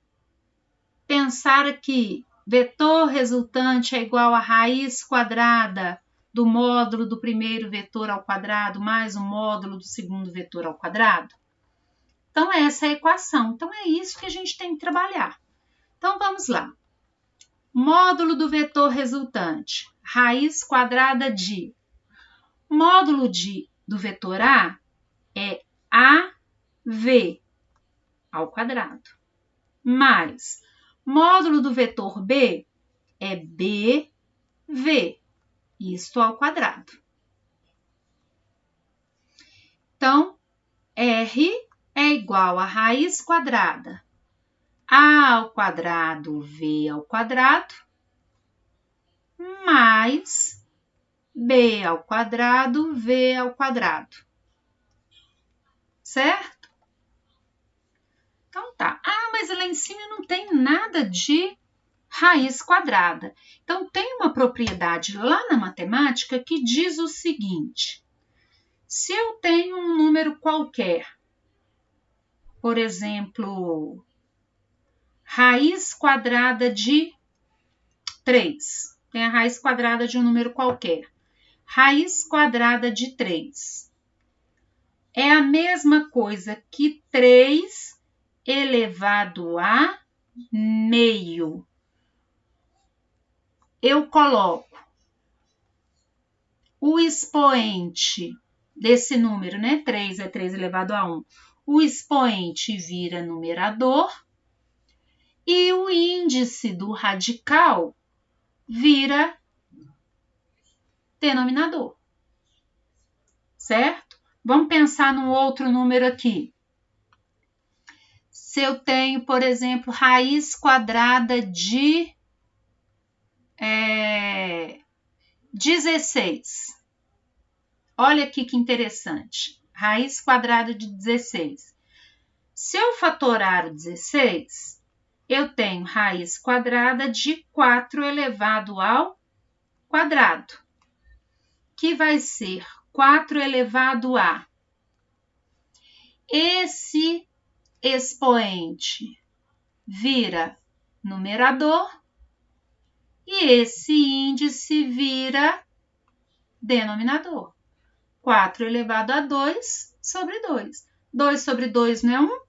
pensar aqui, vetor resultante é igual a raiz quadrada do módulo do primeiro vetor ao quadrado mais o módulo do segundo vetor ao quadrado? Então, essa é a equação. Então, é isso que a gente tem que trabalhar. Então, vamos lá. Módulo do vetor resultante, raiz quadrada de. Módulo do vetor A é AV ao quadrado, mais módulo do vetor B é BV, isto ao quadrado. Então, R é igual a raiz quadrada A ao quadrado V ao quadrado mais B ao quadrado V ao quadrado. Certo? Então tá. Ah, mas lá em cima não tem nada de raiz quadrada. Então, tem uma propriedade lá na matemática que diz o seguinte: se eu tenho um número qualquer, por exemplo, raiz quadrada de 3, tem a raiz quadrada de um número qualquer, raiz quadrada de 3 é a mesma coisa que 3 elevado a meio. Eu coloco o expoente desse número, né? 3 é 3 elevado a 1. O expoente vira numerador e o índice do radical vira denominador. Certo? Vamos pensar num outro número aqui. Se eu tenho, por exemplo, raiz quadrada de 16. Olha aqui que interessante. Raiz quadrada de 16. Se eu fatorar o 16, eu tenho raiz quadrada de 4 elevado ao quadrado, que vai ser 4 elevado a. Esse expoente vira numerador e esse índice vira denominador. 4 elevado a 2 sobre 2. 2 sobre 2 não é 1?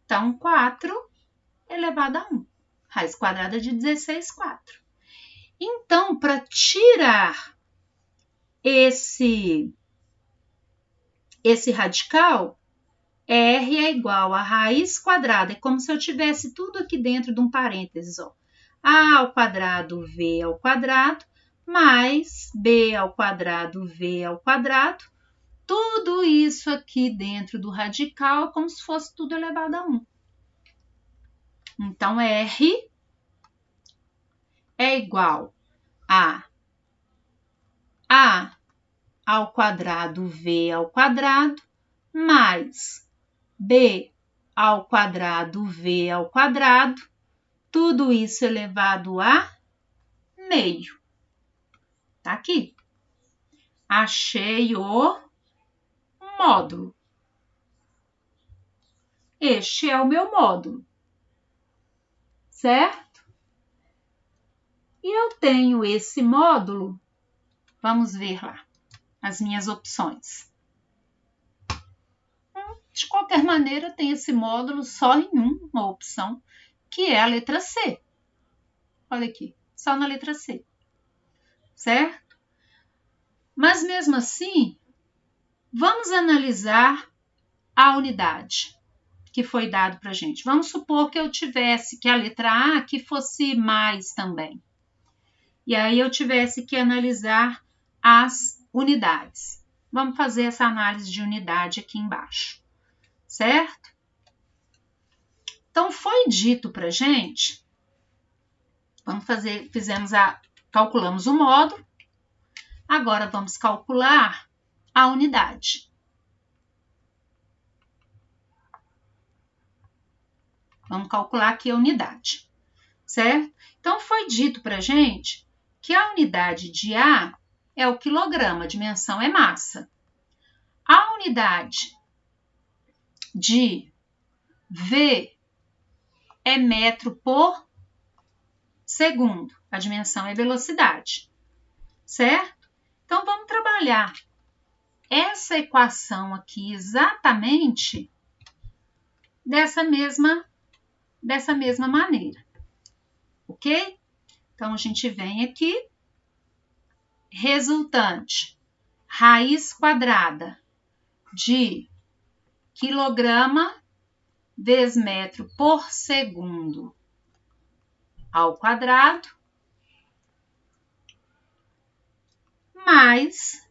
Então, 4 elevado a 1. Raiz quadrada de 16, 4. Então, para tirar esse radical, R é igual a raiz quadrada. É como se eu tivesse tudo aqui dentro de um parênteses. Ó. A ao quadrado, V ao quadrado, mais B ao quadrado, V ao quadrado. Tudo isso aqui dentro do radical é como se fosse tudo elevado a 1. Então, R é igual a A ao quadrado, V ao quadrado, mais B ao quadrado, V ao quadrado, tudo isso elevado a meio. Tá aqui. Achei o módulo. Este é o meu módulo. Certo? E eu tenho esse módulo. Vamos ver lá as minhas opções. De qualquer maneira, tem esse módulo só em uma opção, que é a letra C. Olha aqui, só na letra C. Certo? Mas mesmo assim, vamos analisar a unidade que foi dado para a gente. Vamos supor que eu tivesse que a letra A aqui fosse mais também. E aí eu tivesse que analisar as unidades. Vamos fazer essa análise de unidade aqui embaixo. Certo? Então, foi dito para a gente, calculamos o módulo, agora vamos calcular a unidade. Vamos calcular aqui a unidade, certo? Então, foi dito para a gente que a unidade de A é o quilograma, a dimensão é massa. A unidade de V é metro por segundo, a dimensão é velocidade, certo? Então, vamos trabalhar essa equação aqui exatamente dessa mesma maneira, ok? Então, a gente vem aqui, resultante, raiz quadrada de quilograma vezes metro por segundo ao quadrado, mais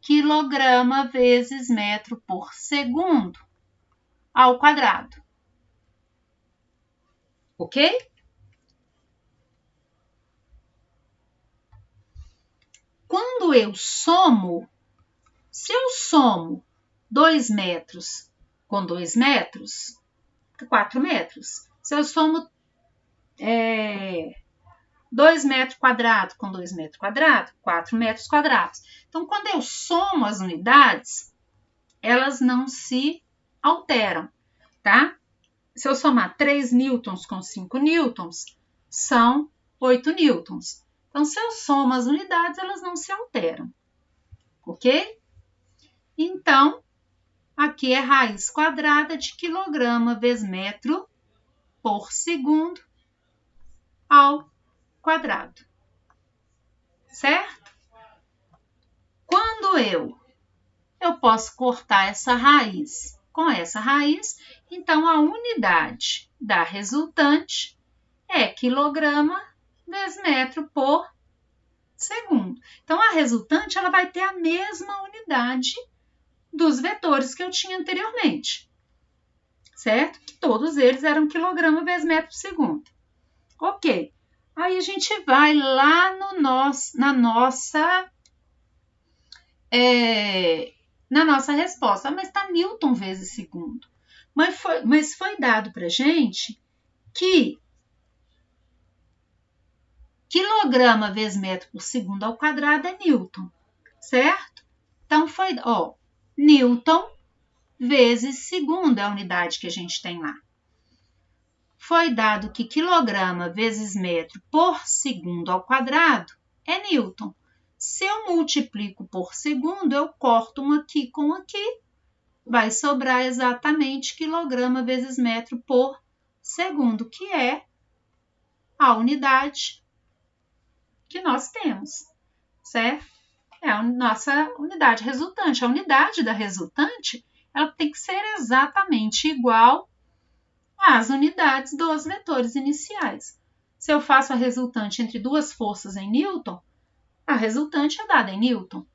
quilograma vezes metro por segundo ao quadrado. Ok? Quando eu somo, se eu somo 2 metros com 2 metros, 4 metros. Se eu somo 2 metros quadrados com 2 metros quadrados, 4 metros quadrados. Então, quando eu somo as unidades, elas não se alteram, tá? Se eu somar 3 newtons com 5 newtons, são 8 newtons. Então, se eu somo as unidades, elas não se alteram, ok? Então, aqui é raiz quadrada de quilograma vezes metro por segundo ao quadrado, certo? Quando eu posso cortar essa raiz com essa raiz, então a unidade da resultante é quilograma vezes metro por segundo. Então, a resultante ela vai ter a mesma unidade dos vetores que eu tinha anteriormente, certo? Que todos eles eram quilograma vezes metro por segundo. Ok. Aí a gente vai lá na nossa resposta. Mas está Newton vezes segundo. Mas foi dado para a gente que quilograma vezes metro por segundo ao quadrado é Newton, certo? Então, foi, Newton vezes segundo é a unidade que a gente tem lá. Foi dado que quilograma vezes metro por segundo ao quadrado é Newton. Se eu multiplico por segundo, eu corto um aqui com um aqui, vai sobrar exatamente quilograma vezes metro por segundo, que é a unidade que nós temos, certo? É a nossa unidade resultante. A unidade da resultante, ela tem que ser exatamente igual às unidades dos vetores iniciais. Se eu faço a resultante entre duas forças em Newton, a resultante é dada em Newton.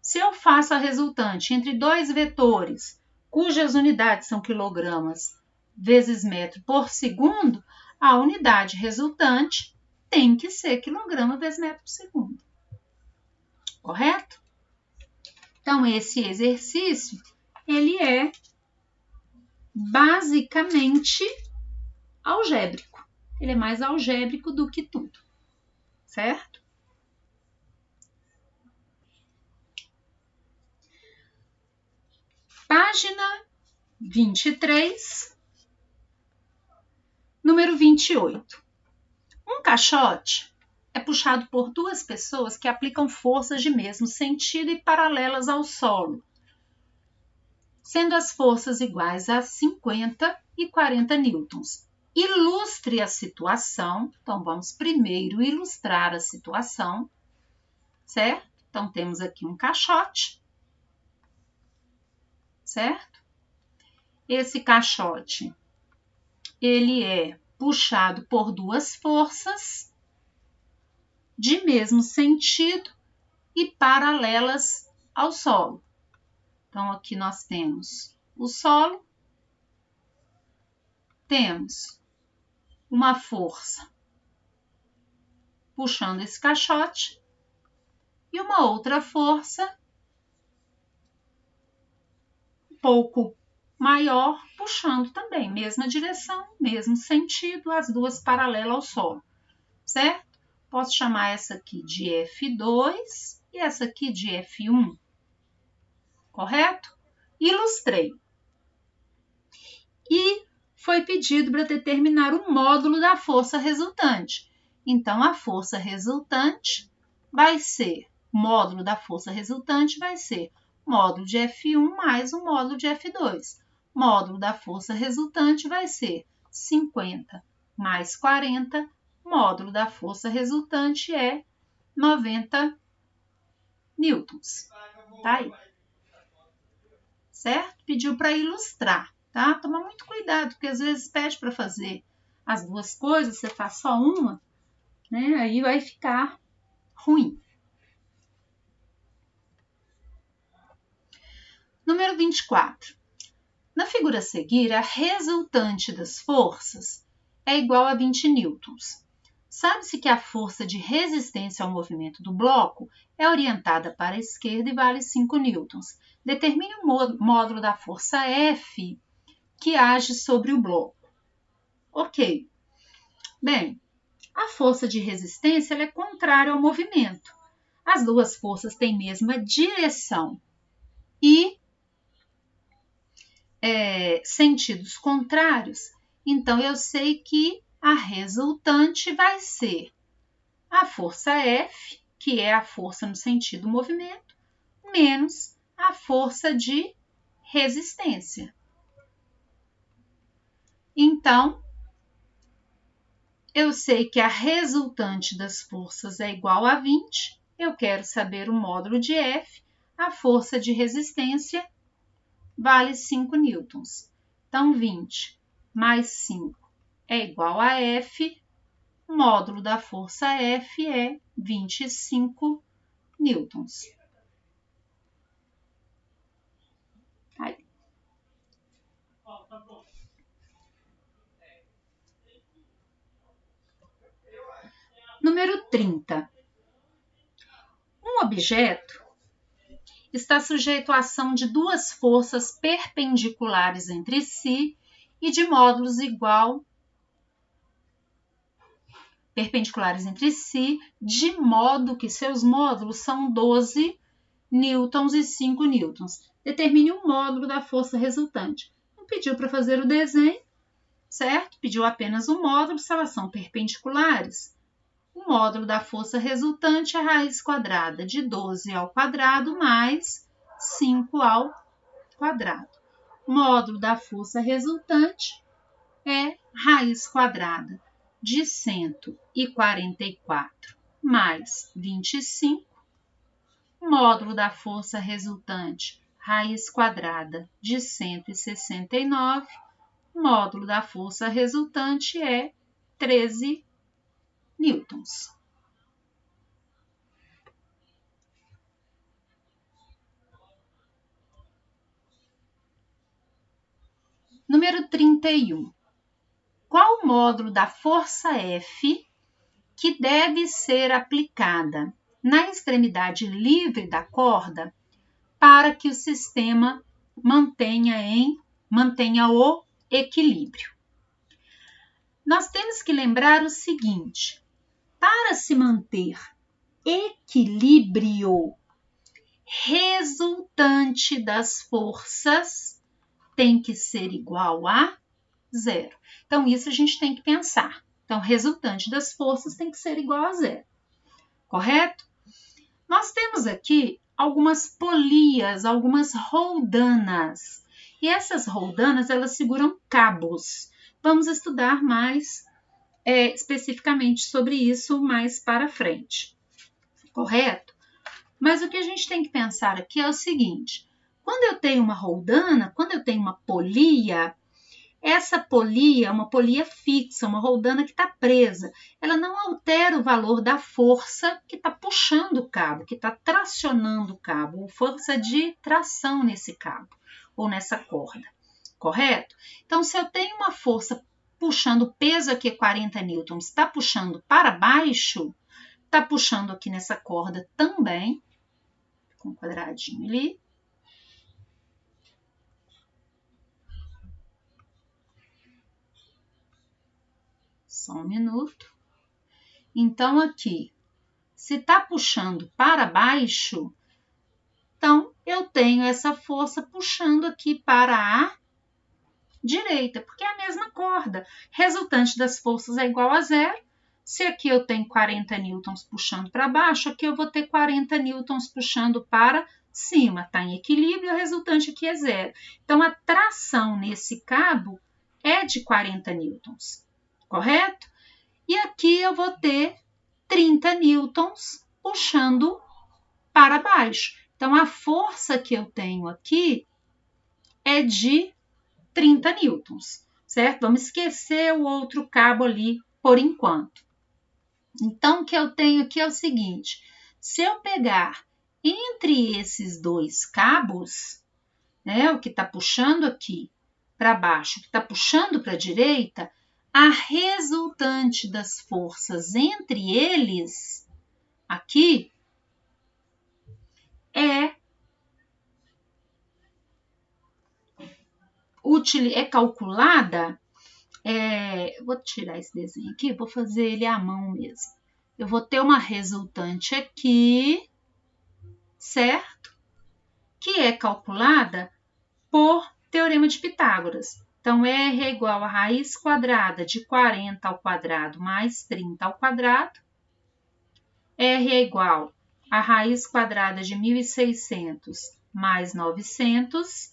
Se eu faço a resultante entre dois vetores, cujas unidades são quilogramas vezes metro por segundo, a unidade resultante tem que ser quilograma vezes metro por segundo. Correto? Então, esse exercício, ele é basicamente algébrico. Ele é mais algébrico do que tudo, certo? Página 23, número 28. Um caixote é puxado por duas pessoas que aplicam forças de mesmo sentido e paralelas ao solo, sendo as forças iguais a 50 e 40 newtons. Ilustre a situação. Então, vamos primeiro ilustrar a situação, certo? Então, temos aqui um caixote, certo? Esse caixote, ele é puxado por duas forças de mesmo sentido e paralelas ao solo. Então, aqui nós temos o solo, temos uma força puxando esse caixote e uma outra força um pouco maior puxando também, mesma direção, mesmo sentido, as duas paralelas ao solo, certo? Posso chamar essa aqui de F2 e essa aqui de F1, correto? Ilustrei. E foi pedido para determinar o módulo da força resultante. Então, a força resultante vai ser, módulo da força resultante vai ser módulo de F1 mais o módulo de F2. Módulo da força resultante vai ser 50 mais 40, módulo da força resultante é 90 newtons. Tá aí. Certo? Pediu para ilustrar, tá? Toma muito cuidado, porque às vezes pede para fazer as duas coisas, você faz só uma, né? Aí vai ficar ruim. Número 24. Na figura a seguir, a resultante das forças é igual a 20 newtons. Sabe-se que a força de resistência ao movimento do bloco é orientada para a esquerda e vale 5 newtons. Determine o módulo da força F que age sobre o bloco. Ok. Bem, a força de resistência ela é contrária ao movimento. As duas forças têm mesma direção e sentidos contrários. Então, eu sei que a resultante vai ser a força F, que é a força no sentido do movimento, menos a força de resistência. Então, eu sei que a resultante das forças é igual a 20, eu quero saber o módulo de F, a força de resistência vale 5 newtons. Então, 20 mais 5 é igual a F, o módulo da força F é 25 newtons. Aí. Número 30. Um objeto está sujeito à ação de duas forças perpendiculares entre si e de módulos perpendiculares entre si, de modo que seus módulos são 12 newtons e 5 newtons. Determine o módulo da força resultante. Não pediu para fazer o desenho, certo? Pediu apenas o módulo, se elas são perpendiculares. O módulo da força resultante é a raiz quadrada de 12 ao quadrado mais 5 ao quadrado. O módulo da força resultante é raiz quadrada de 144 mais 25. O módulo da força resultante, raiz quadrada de 169. O módulo da força resultante é 13 newtons. Número 31. Qual o módulo da força F que deve ser aplicada na extremidade livre da corda para que o sistema mantenha o equilíbrio? Nós temos que lembrar o seguinte: para se manter equilíbrio, resultante das forças tem que ser igual a zero. Então, isso a gente tem que pensar. Então, resultante das forças tem que ser igual a zero. Correto? Nós temos aqui algumas polias, algumas roldanas. E essas roldanas, elas seguram cabos. Vamos estudar mais especificamente sobre isso mais para frente. Correto? Mas o que a gente tem que pensar aqui é o seguinte: quando eu tenho uma roldana, quando eu tenho uma polia, essa polia é uma polia fixa, uma roldana que está presa. Ela não altera o valor da força que está puxando o cabo, que está tracionando o cabo, ou força de tração nesse cabo ou nessa corda. Correto? Então, se eu tenho uma força puxando o peso aqui 40 newtons, está puxando para baixo, está puxando aqui nessa corda também, com um quadradinho ali. Só um minuto. Então, aqui, se está puxando para baixo, então eu tenho essa força puxando aqui para a direita, porque é a mesma corda. Resultante das forças é igual a zero. Se aqui eu tenho 40 newtons puxando para baixo, aqui eu vou ter 40 newtons puxando para cima. Está em equilíbrio, a resultante aqui é zero. Então, a tração nesse cabo é de 40 newtons, correto? E aqui eu vou ter 30 newtons puxando para baixo. Então, a força que eu tenho aqui é de 30 newtons, certo? Vamos esquecer o outro cabo ali por enquanto. Então, o que eu tenho aqui é o seguinte: se eu pegar entre esses dois cabos, né, o que está puxando aqui para baixo, o que está puxando para a direita, a resultante das forças entre eles, aqui, é calculada. Vou tirar esse desenho aqui, vou fazer ele à mão mesmo. Eu vou ter uma resultante aqui, certo? Que é calculada por teorema de Pitágoras. Então, R é igual a raiz quadrada de 40 ao quadrado mais 30 ao quadrado. R é igual a raiz quadrada de 1.600 mais 900.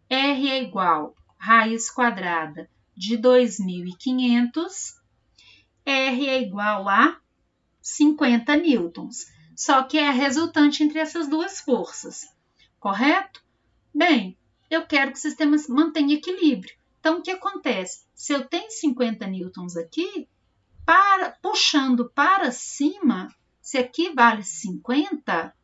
R é igual a raiz quadrada de 2.500. R é igual a 50 newtons. Só que é a resultante entre essas duas forças, correto? Bem, eu quero que o sistema mantenha equilíbrio. Então, o que acontece? Se eu tenho 50 newtons aqui, puxando para cima, se aqui vale 50,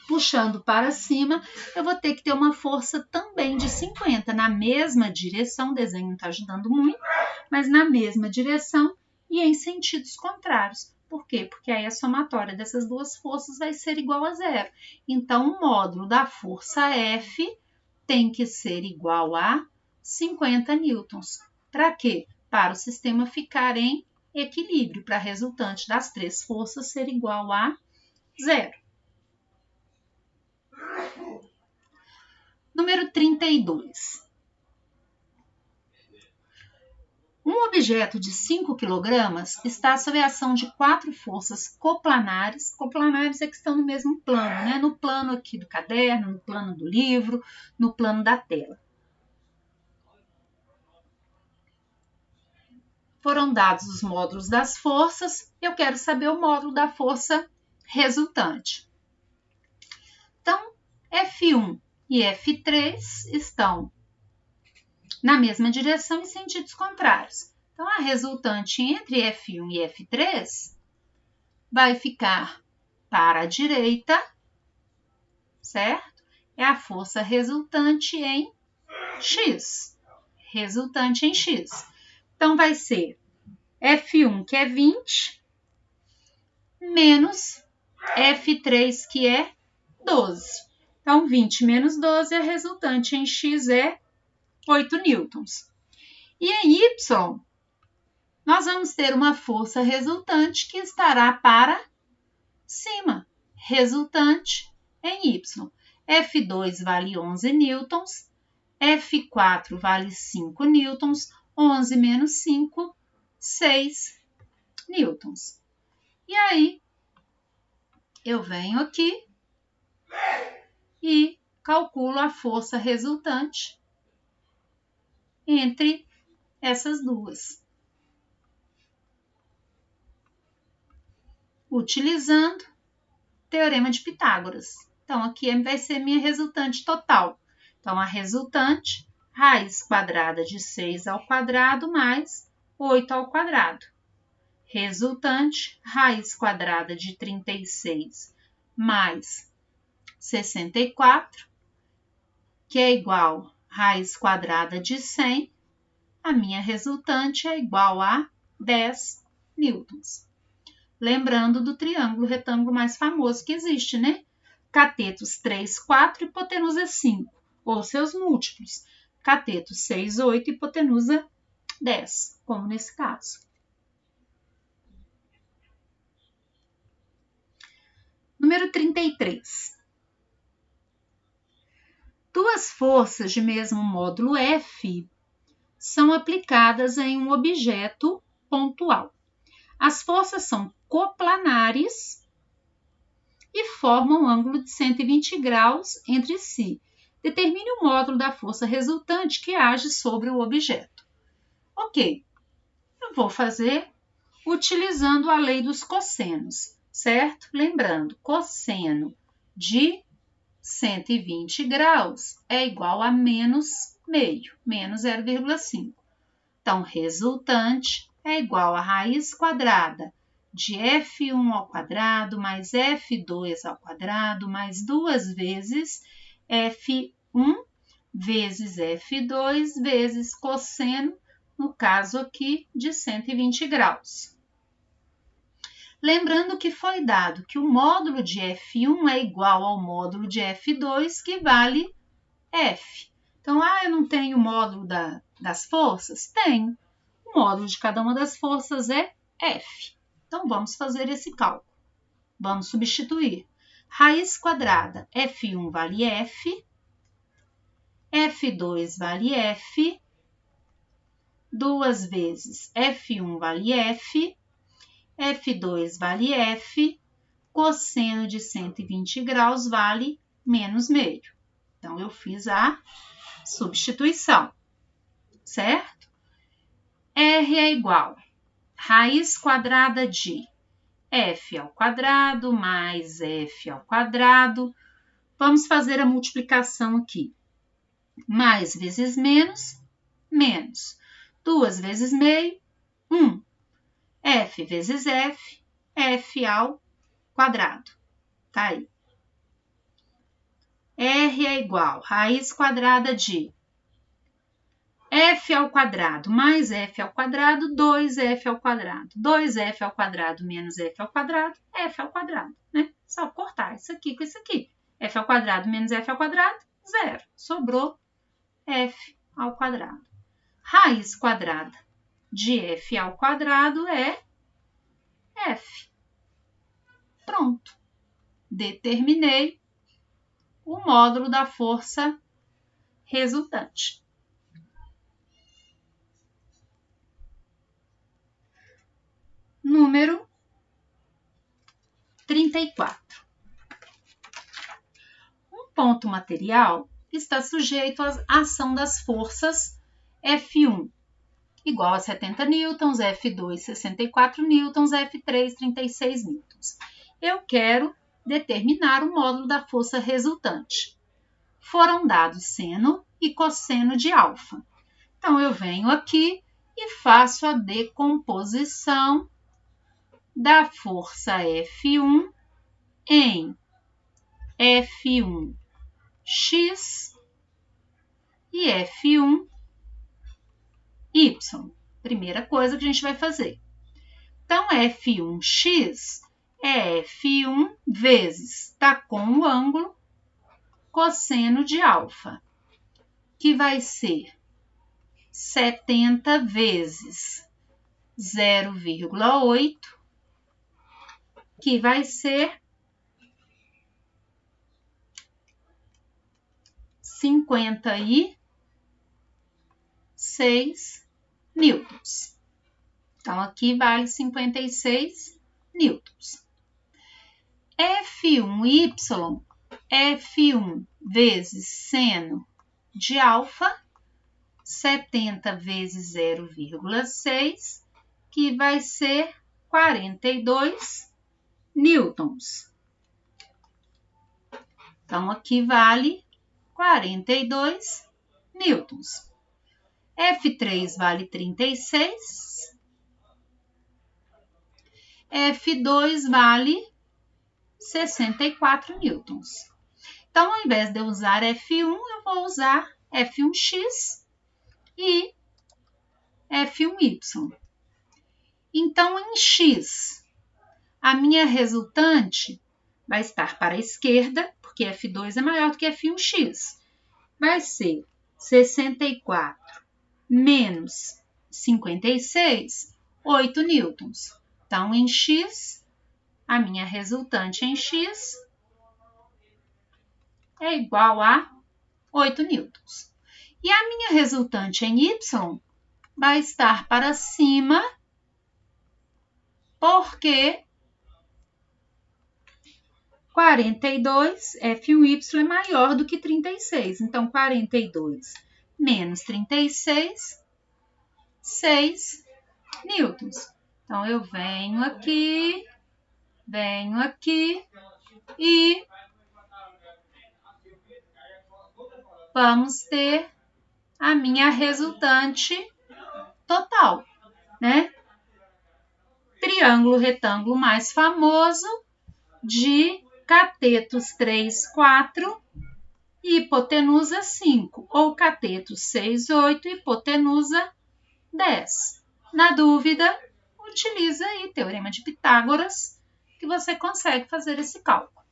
puxando para cima, eu vou ter que ter uma força também de 50, na mesma direção, o desenho não está ajudando muito, mas na mesma direção e em sentidos contrários. Por quê? Porque aí a somatória dessas duas forças vai ser igual a zero. Então, o módulo da força F tem que ser igual a 50 newtons. Para quê? Para o sistema ficar em equilíbrio, para a resultante das três forças ser igual a zero. Número 32. Um objeto de 5 kg está sob a ação de 4 forças coplanares. Coplanares é que estão no mesmo plano, né? No plano aqui do caderno, no plano do livro, no plano da tela. Foram dados os módulos das forças, eu quero saber o módulo da força resultante. Então, F1 e F3 estão na mesma direção em sentidos contrários. Então, a resultante entre F1 e F3 vai ficar para a direita, certo? É a força resultante em X. Resultante em X. Então, vai ser F1, que é 20, menos F3, que é 12. Então, 20 menos 12, a resultante em X é 8 newtons. E em Y, nós vamos ter uma força resultante que estará para cima. Resultante em Y. F2 vale 11 newtons, F4 vale 5 newtons, 11 menos 5, 6 newtons. E aí, eu venho aqui e calculo a força resultante entre essas duas, utilizando o teorema de Pitágoras. Então, aqui vai ser minha resultante total. Então, a resultante, raiz quadrada de 6 ao quadrado mais 8 ao quadrado. Resultante, raiz quadrada de 36 mais 64, que é igual a raiz quadrada de 100, a minha resultante é igual a 10 newtons. Lembrando do triângulo retângulo mais famoso que existe, né? Catetos 3, 4 e hipotenusa 5, ou seus múltiplos. Cateto 6, 8 e hipotenusa 10, como nesse caso. Número 33. Duas forças de mesmo módulo F são aplicadas em um objeto pontual. As forças são coplanares e formam um ângulo de 120 graus entre si. Determine o módulo da força resultante que age sobre o objeto. Ok, eu vou fazer utilizando a lei dos cossenos, certo? Lembrando, cosseno de 120 graus é igual a menos meio, menos 0,5. Então, resultante é igual a raiz quadrada de F1 ao quadrado mais F2 ao quadrado mais 2 vezes F1 vezes F2 vezes cosseno, no caso aqui, de 120 graus. Lembrando que foi dado que o módulo de F1 é igual ao módulo de F2, que vale F. Então, eu não tenho o módulo das forças? Tenho. O módulo de cada uma das forças é F. Então, vamos fazer esse cálculo. Vamos substituir. Raiz quadrada, F1 vale F, F2 vale F, 2 vezes F1 vale F, F2 vale F, cosseno de 120 graus vale menos meio. Então, eu fiz a substituição, certo? R é igual a raiz quadrada de F ao quadrado mais F ao quadrado. Vamos fazer a multiplicação aqui. Mais vezes menos, menos. 2 vezes meio, 1. F vezes F, F ao quadrado. Tá aí. R é igual a raiz quadrada de F ao quadrado mais F ao quadrado, 2F ao quadrado. 2F ao quadrado menos F ao quadrado, F ao quadrado, né? Só cortar isso aqui com isso aqui. F ao quadrado menos F ao quadrado, 0. Sobrou F ao quadrado. Raiz quadrada de F ao quadrado é F. Pronto. Determinei o módulo da força resultante. Número 34. Um ponto material está sujeito à ação das forças F1 igual a 70 newtons, F2 64 newtons, F3 36 newtons. Eu quero determinar o módulo da força resultante. Foram dados seno e cosseno de alfa. Então, eu venho aqui e faço a decomposição da força F1 em F1x e F1y. Primeira coisa que a gente vai fazer. Então, F1x é F1 vezes, tá com o ângulo, cosseno de alfa, que vai ser 70 vezes 0,8, que vai ser 56 newtons. Então, aqui vale 56 newtons. F1y, F1 vezes seno de alfa, 70 vezes 0,6, que vai ser 42 newtons. Então, aqui vale 42 newtons. F3 vale 36. F2 vale 64 newtons. Então, ao invés de eu usar F1, eu vou usar F1x e F1y. Então, em x, a minha resultante vai estar para a esquerda, porque F2 é maior do que F1x. Vai ser 64 menos 56, 8 newtons. Então, em x, a minha resultante em x é igual a 8 newtons. E a minha resultante em y vai estar para cima, porque 42, F1y é maior do que 36. Então, 42 menos 36, 6 newtons. Então, eu venho aqui e vamos ter a minha resultante total, né? Triângulo retângulo mais famoso de catetos 3, 4 e hipotenusa 5, ou cateto 6, 8 e hipotenusa 10. Na dúvida, utiliza aí o Teorema de Pitágoras, que você consegue fazer esse cálculo.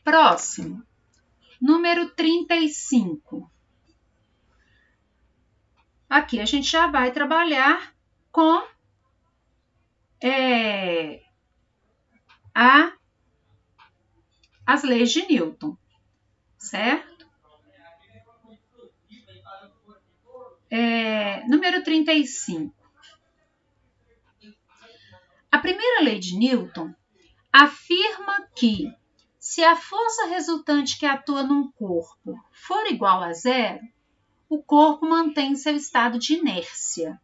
Próximo, número 35. Aqui a gente já vai trabalhar com as leis de Newton, certo? Número 35. A primeira lei de Newton afirma que, se a força resultante que atua num corpo for igual a zero, o corpo mantém seu estado de inércia.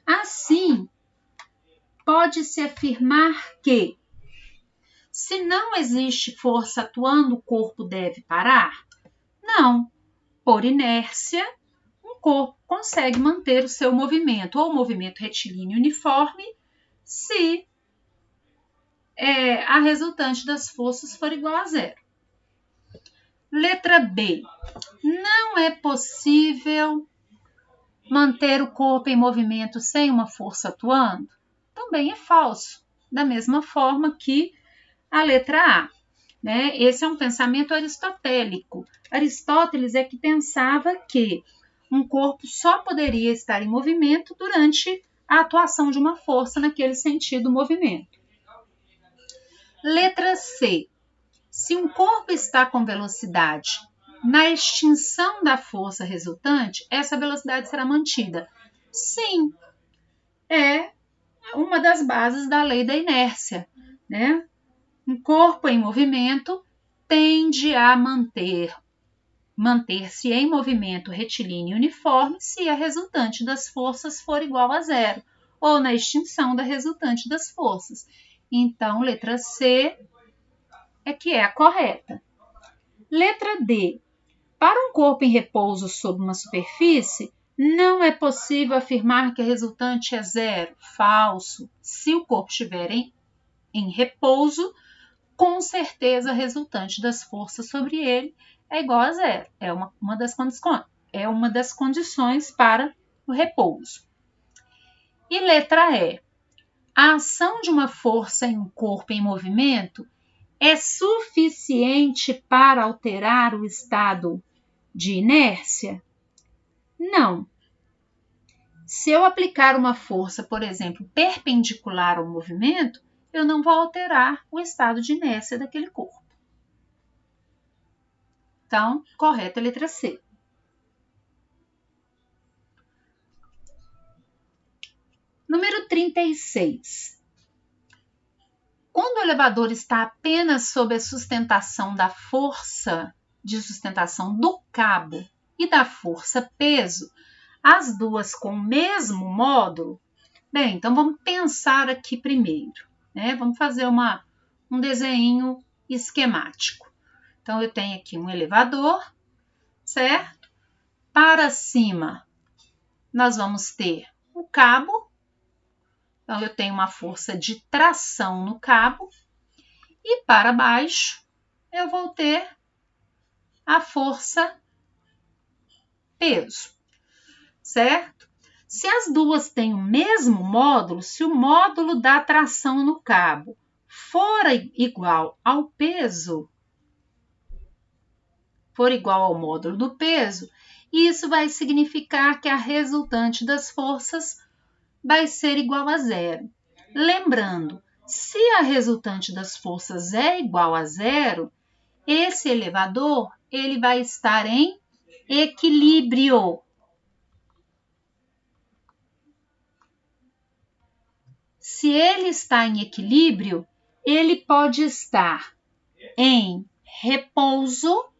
Assim, pode-se afirmar que, se não existe força atuando, o corpo deve parar? Não. por inércia, um corpo consegue manter o seu movimento, ou movimento retilíneo uniforme, se a resultante das forças for igual a zero. Letra B. Não é possível manter o corpo em movimento sem uma força atuando? Também é falso, da mesma forma que a letra A. Né? Esse é um pensamento aristotélico. Aristóteles é que pensava que um corpo só poderia estar em movimento durante a atuação de uma força naquele sentido movimento. Letra C. Se um corpo está com velocidade, na extinção da força resultante, essa velocidade será mantida. Sim, é uma das bases da lei da inércia, né? Um corpo em movimento tende a manter-se em movimento retilíneo uniforme se a resultante das forças for igual a zero, ou na extinção da resultante das forças. Então, letra C é que é a correta. Letra D. Para um corpo em repouso sobre uma superfície, não é possível afirmar que a resultante é zero. Falso. Se o corpo estiver em repouso, com certeza a resultante das forças sobre ele é igual a zero. É uma das condições para o repouso. E letra E. A ação de uma força em um corpo em movimento é suficiente para alterar o estado de inércia? Não. Se eu aplicar uma força, por exemplo, perpendicular ao movimento, eu não vou alterar o estado de inércia daquele corpo. Então, correta a letra C. Número 36. Quando o elevador está apenas sob a sustentação da força de sustentação do cabo e da força peso, as duas com o mesmo módulo, bem, então vamos pensar aqui primeiro, né? Vamos fazer um desenho esquemático. Então, eu tenho aqui um elevador, certo? Para cima, nós vamos ter o cabo. Então, eu tenho uma força de tração no cabo. E para baixo, eu vou ter a força peso, certo? Se as duas têm o mesmo módulo, se o módulo da tração no cabo for igual ao peso, for igual ao módulo do peso, isso vai significar que a resultante das forças vai ser igual a zero. Lembrando, se a resultante das forças é igual a zero, esse elevador ele vai estar em equilíbrio. Se ele está em equilíbrio, ele pode estar em repouso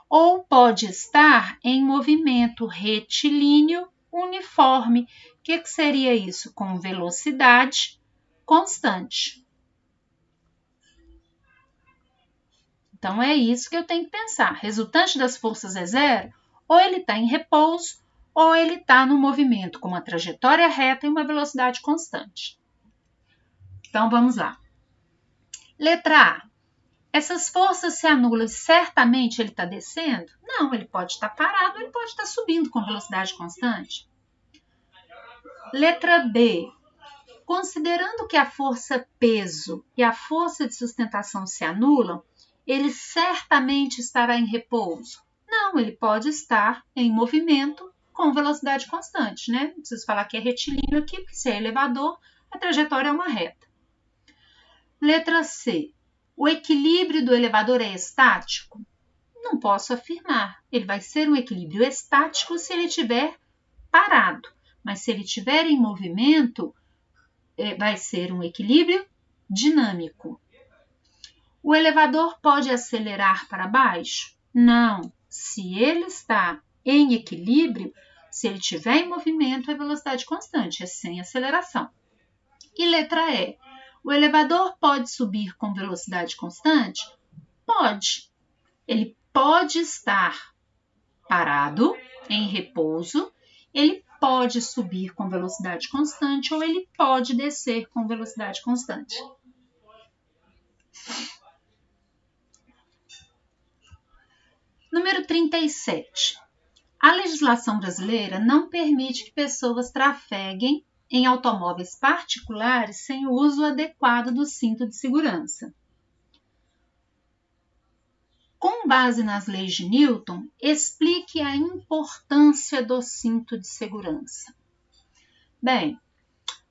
ou pode estar em movimento retilíneo uniforme. O que seria isso? Com velocidade constante. Então, é isso que eu tenho que pensar. Resultante das forças é zero, ou ele está em repouso, ou ele está no movimento com uma trajetória reta e uma velocidade constante. Então, vamos lá. Letra A. Essas forças se anulam e certamente ele está descendo? Não, ele pode estar parado, ele pode estar subindo com velocidade constante. Letra B. Considerando que a força peso e a força de sustentação se anulam, ele certamente estará em repouso? Não, ele pode estar em movimento com velocidade constante, né? Não preciso falar que é retilíneo aqui, porque se é elevador, a trajetória é uma reta. Letra C. O equilíbrio do elevador é estático? Não posso afirmar. Ele vai ser um equilíbrio estático se ele estiver parado, mas se ele estiver em movimento, vai ser um equilíbrio dinâmico. O elevador pode acelerar para baixo? Não. Se ele está em equilíbrio, se ele estiver em movimento, é velocidade constante, é sem aceleração. E letra E. O elevador pode subir com velocidade constante? Pode. Ele pode estar parado, em repouso, ele pode subir com velocidade constante ou ele pode descer com velocidade constante. Número 37. A legislação brasileira não permite que pessoas trafeguem em automóveis particulares sem o uso adequado do cinto de segurança. Com base nas leis de Newton, explique a importância do cinto de segurança. Bem,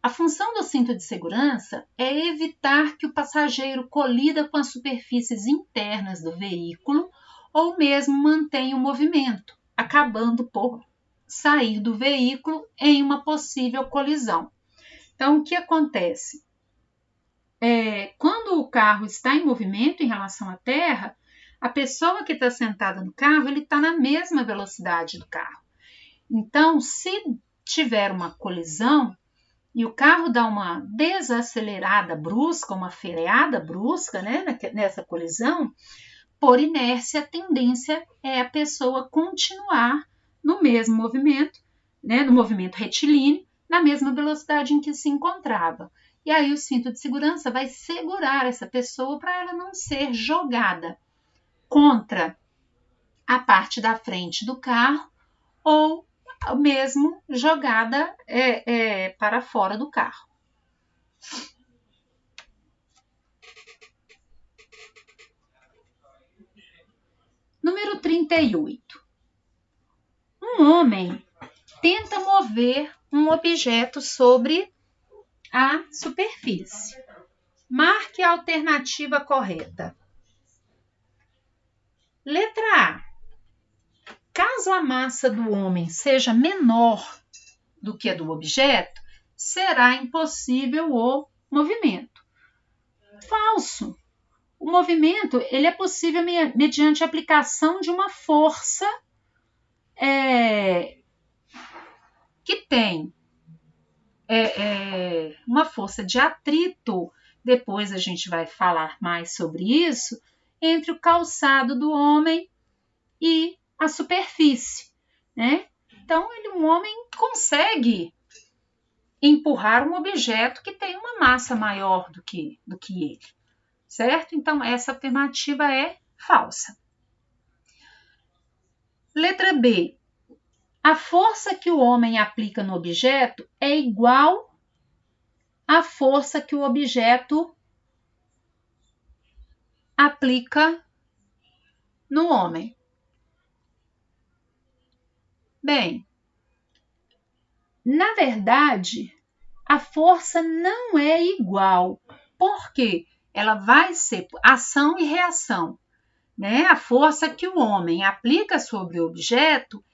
a função do cinto de segurança é evitar que o passageiro colida com as superfícies internas do veículo ou mesmo mantenha o movimento, acabando por sair do veículo em uma possível colisão. Então, o que acontece? Quando o carro está em movimento em relação à terra, a pessoa que está sentada no carro, ele está na mesma velocidade do carro. Então, se tiver uma colisão e o carro dá uma desacelerada brusca, uma freada brusca, né, nessa colisão, por inércia, a tendência é a pessoa continuar no mesmo movimento, né, no movimento retilíneo, na mesma velocidade em que se encontrava. E aí o cinto de segurança vai segurar essa pessoa para ela não ser jogada contra a parte da frente do carro ou mesmo jogada para fora do carro. Número 38. Um homem tenta mover um objeto sobre a superfície. Marque a alternativa correta. Letra A. Caso a massa do homem seja menor do que a do objeto, será impossível o movimento. Falso. O movimento ele é possível mediante a aplicação de uma força que tem uma força de atrito, depois a gente vai falar mais sobre isso, entre o calçado do homem e a superfície, né? Então, um homem consegue empurrar um objeto que tem uma massa maior do que ele, certo? Então, essa afirmativa é falsa. Letra B. A força que o homem aplica no objeto é igual à força que o objeto aplica no homem. Bem, na verdade, a força não é igual, porque ela vai ser ação e reação, né? A força que o homem aplica sobre o objeto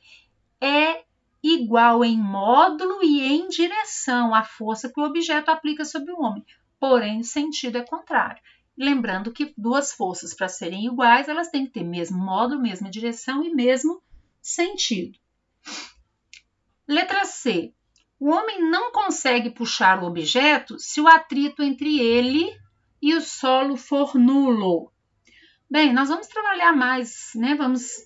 é igual em módulo e em direção à força que o objeto aplica sobre o homem, porém o sentido é contrário. Lembrando que duas forças, para serem iguais, elas têm que ter mesmo módulo, mesma direção e mesmo sentido. Letra C. O homem não consegue puxar o objeto se o atrito entre ele e o solo for nulo. Bem, nós vamos trabalhar mais, né? Vamos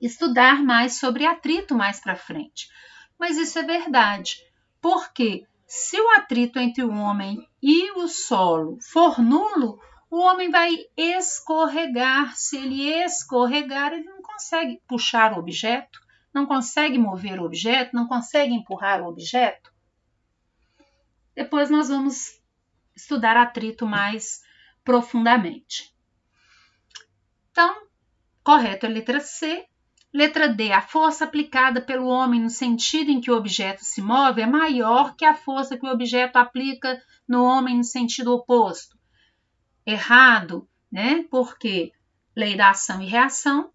estudar mais sobre atrito mais para frente. Mas isso é verdade, porque se o atrito entre o homem e o solo for nulo, o homem vai escorregar. Se ele escorregar, ele não consegue puxar o objeto, não consegue mover o objeto, não consegue empurrar o objeto. Depois nós vamos estudar atrito mais profundamente. Então, correto é a letra C. Letra D. A força aplicada pelo homem no sentido em que o objeto se move é maior que a força que o objeto aplica no homem no sentido oposto. Errado, né? Porque lei da ação e reação,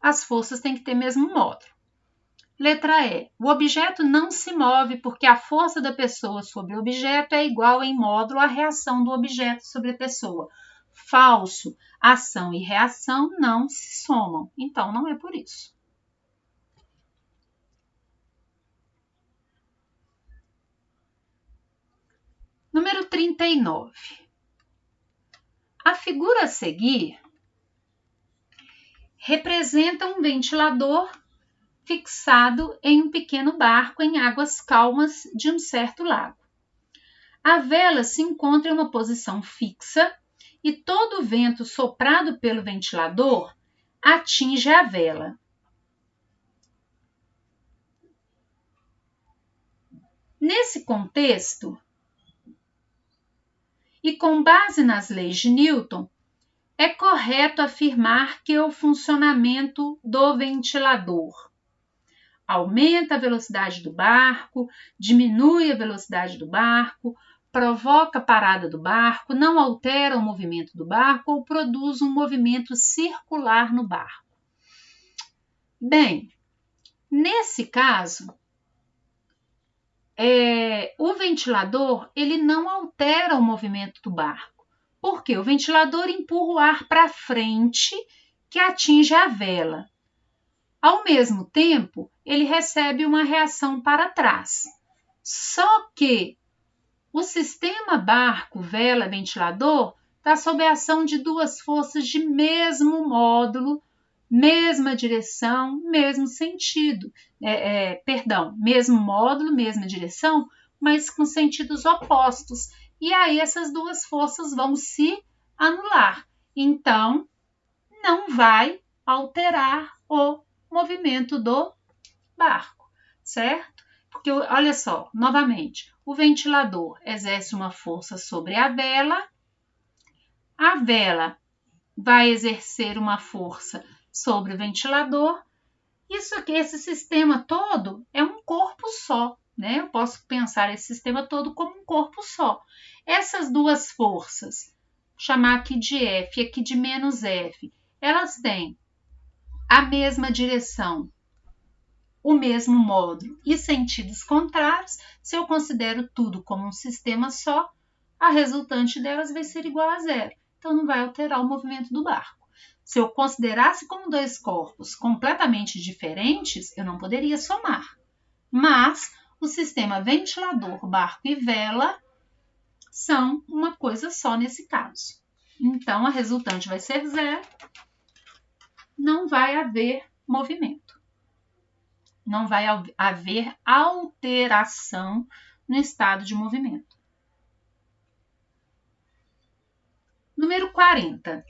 as forças têm que ter mesmo módulo. Letra E. O objeto não se move porque a força da pessoa sobre o objeto é igual em módulo à reação do objeto sobre a pessoa. Falso. Ação e reação não se somam, então não é por isso. Número 39. A figura a seguir representa um ventilador fixado em um pequeno barco em águas calmas de um certo lago. A vela se encontra em uma posição fixa e todo o vento soprado pelo ventilador atinge a vela. Nesse contexto, e com base nas leis de Newton, é correto afirmar que o funcionamento do ventilador aumenta a velocidade do barco, diminui a velocidade do barco, provoca a parada do barco, não altera o movimento do barco ou produz um movimento circular no barco. Bem, nesse caso, o ventilador ele não altera o movimento do barco, porque o ventilador empurra o ar para frente que atinge a vela. Ao mesmo tempo, ele recebe uma reação para trás. Só que o sistema barco-vela-ventilador está sob a ação de duas forças de mesmo módulo, mesma direção, mesmo sentido. Mesmo módulo, mesma direção, mas com sentidos opostos. E aí essas duas forças vão se anular. Então, não vai alterar o movimento do barco, certo? Porque, olha só, novamente, o ventilador exerce uma força sobre a vela vai exercer uma força sobre o ventilador. Isso aqui, esse sistema todo é um corpo só, né? Eu posso pensar esse sistema todo como um corpo só. Essas duas forças, vou chamar aqui de F e aqui de menos F, elas têm a mesma direção, o mesmo módulo e sentidos contrários. Se eu considero tudo como um sistema só, a resultante delas vai ser igual a zero. Então, não vai alterar o movimento do barco. Se eu considerasse como dois corpos completamente diferentes, eu não poderia somar. Mas o sistema ventilador, barco e vela são uma coisa só nesse caso. Então, a resultante vai ser zero. Não vai haver movimento. Não vai haver alteração no estado de movimento. Número 40.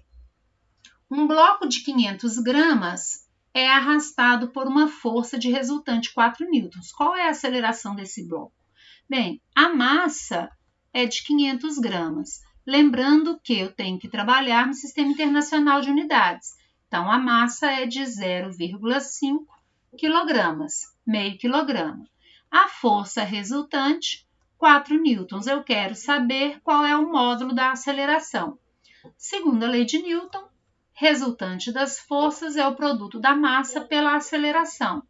Um bloco de 500 gramas é arrastado por uma força de resultante 4 newtons. Qual é a aceleração desse bloco? Bem, a massa é de 500 gramas. Lembrando que eu tenho que trabalhar no Sistema Internacional de Unidades. Então, a massa é de 0,5 quilogramas, meio quilograma. A força resultante, 4 newtons. Eu quero saber qual é o módulo da aceleração. Segundo a lei de Newton, resultante das forças é o produto da massa pela aceleração.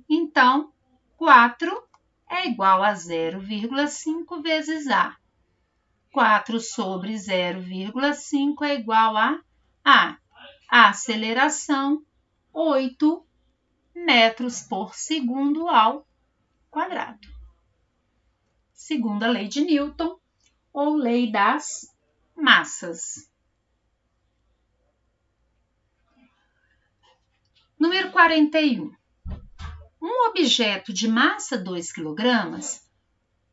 Então, 4 é igual a 0,5 vezes A. 4 sobre 0,5 é igual a A. A aceleração, 8 metros por segundo ao quadrado. Segundo a lei de Newton, ou lei das massas. Número 41. Um objeto de massa 2 kg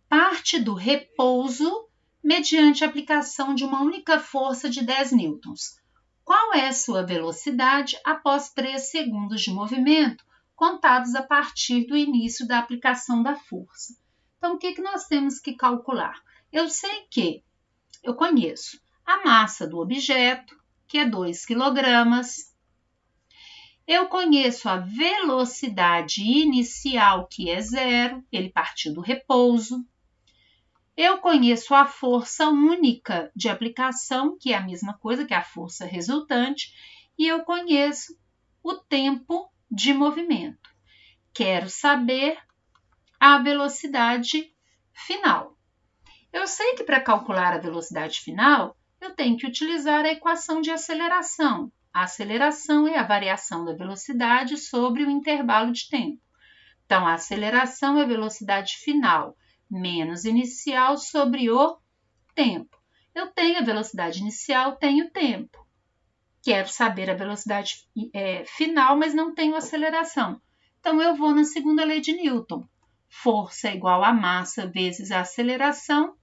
parte do repouso mediante a aplicação de uma única força de 10 newtons. Qual é a sua velocidade após 3 segundos de movimento, contados a partir do início da aplicação da força? Então, o que nós temos que calcular? Eu sei que eu conheço a massa do objeto, que é 2 kg. Eu conheço a velocidade inicial, que é 0, ele partiu do repouso. Eu conheço a força única de aplicação, que é a mesma coisa que a força resultante, e eu conheço o tempo de movimento. Quero saber a velocidade final. Eu sei que para calcular a velocidade final, eu tenho que utilizar a equação de aceleração. A aceleração é a variação da velocidade sobre o intervalo de tempo. Então, a aceleração é a velocidade final menos inicial sobre o tempo. Eu tenho a velocidade inicial, tenho o tempo. Quero saber a velocidade final, mas não tenho aceleração. Então, eu vou na segunda lei de Newton. Força é igual a massa vezes a aceleração.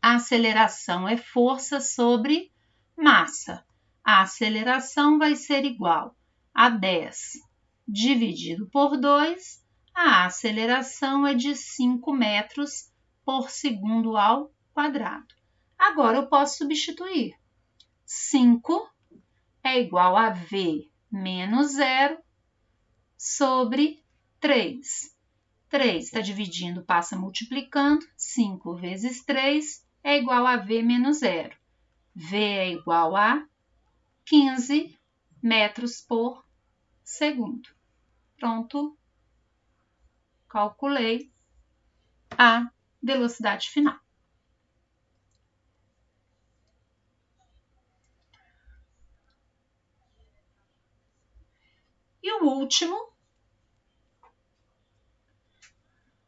A aceleração é força sobre massa. A aceleração vai ser igual a 10 dividido por 2. A aceleração é de 5 metros por segundo ao quadrado. Agora, eu posso substituir. 5 é igual a V menos 0 sobre 3. 3 está dividindo, passa multiplicando. 5 vezes 3 é igual a V menos 0. V é igual a 15 metros por segundo. Pronto. Calculei a velocidade final. E o último,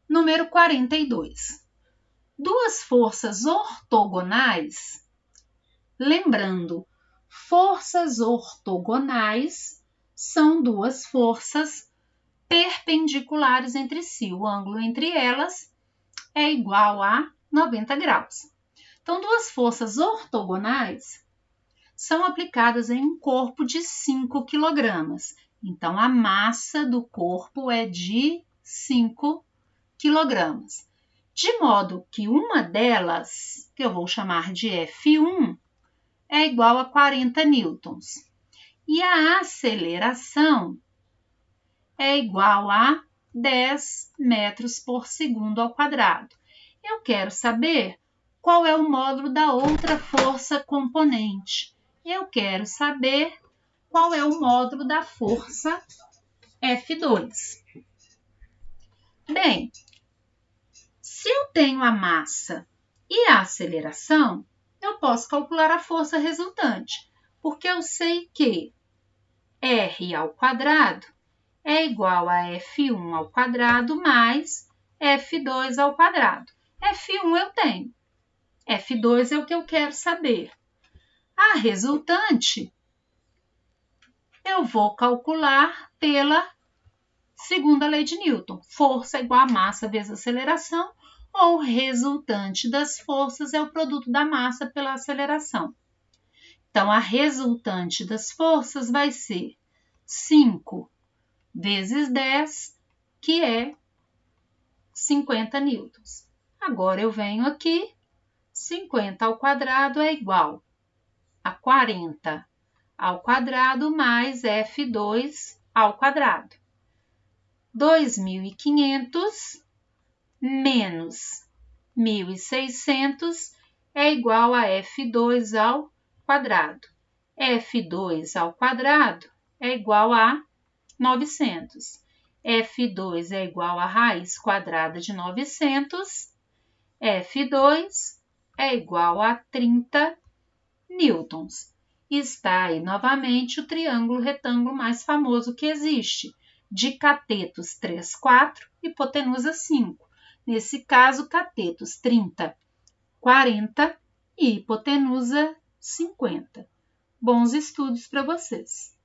número 42. Duas forças ortogonais. Lembrando, forças ortogonais são duas forças perpendiculares entre si. O ângulo entre elas é igual a 90 graus. Então, duas forças ortogonais são aplicadas em um corpo de 5 quilogramas. Então, a massa do corpo é de 5 quilogramas. De modo que uma delas, que eu vou chamar de F1, é igual a 40 newtons. E a aceleração é igual a 10 metros por segundo ao quadrado. Eu quero saber qual é o módulo da outra força componente. Eu quero saber qual é o módulo da força F2. Bem, se eu tenho a massa e a aceleração, eu posso calcular a força resultante, porque eu sei que R ao quadrado é igual a F1 ao quadrado mais F2 ao quadrado. F1 eu tenho, F2 é o que eu quero saber. A resultante eu vou calcular pela segunda lei de Newton. Força é igual a massa vezes aceleração, ou resultante das forças é o produto da massa pela aceleração. Então, a resultante das forças vai ser 5 vezes 10, que é 50 newtons. Agora, eu venho aqui, 50 ao quadrado é igual a 40 ao quadrado mais F2 ao quadrado. 2.500 menos 1.600 é igual a F2 ao quadrado. F2 ao quadrado é igual a 900. F2 é igual a raiz quadrada de 900. F2 é igual a 30 newtons. Está aí novamente o triângulo retângulo mais famoso que existe, de catetos 3, 4 e hipotenusa 5. Nesse caso, catetos 30, 40 e hipotenusa 50. Bons estudos para vocês!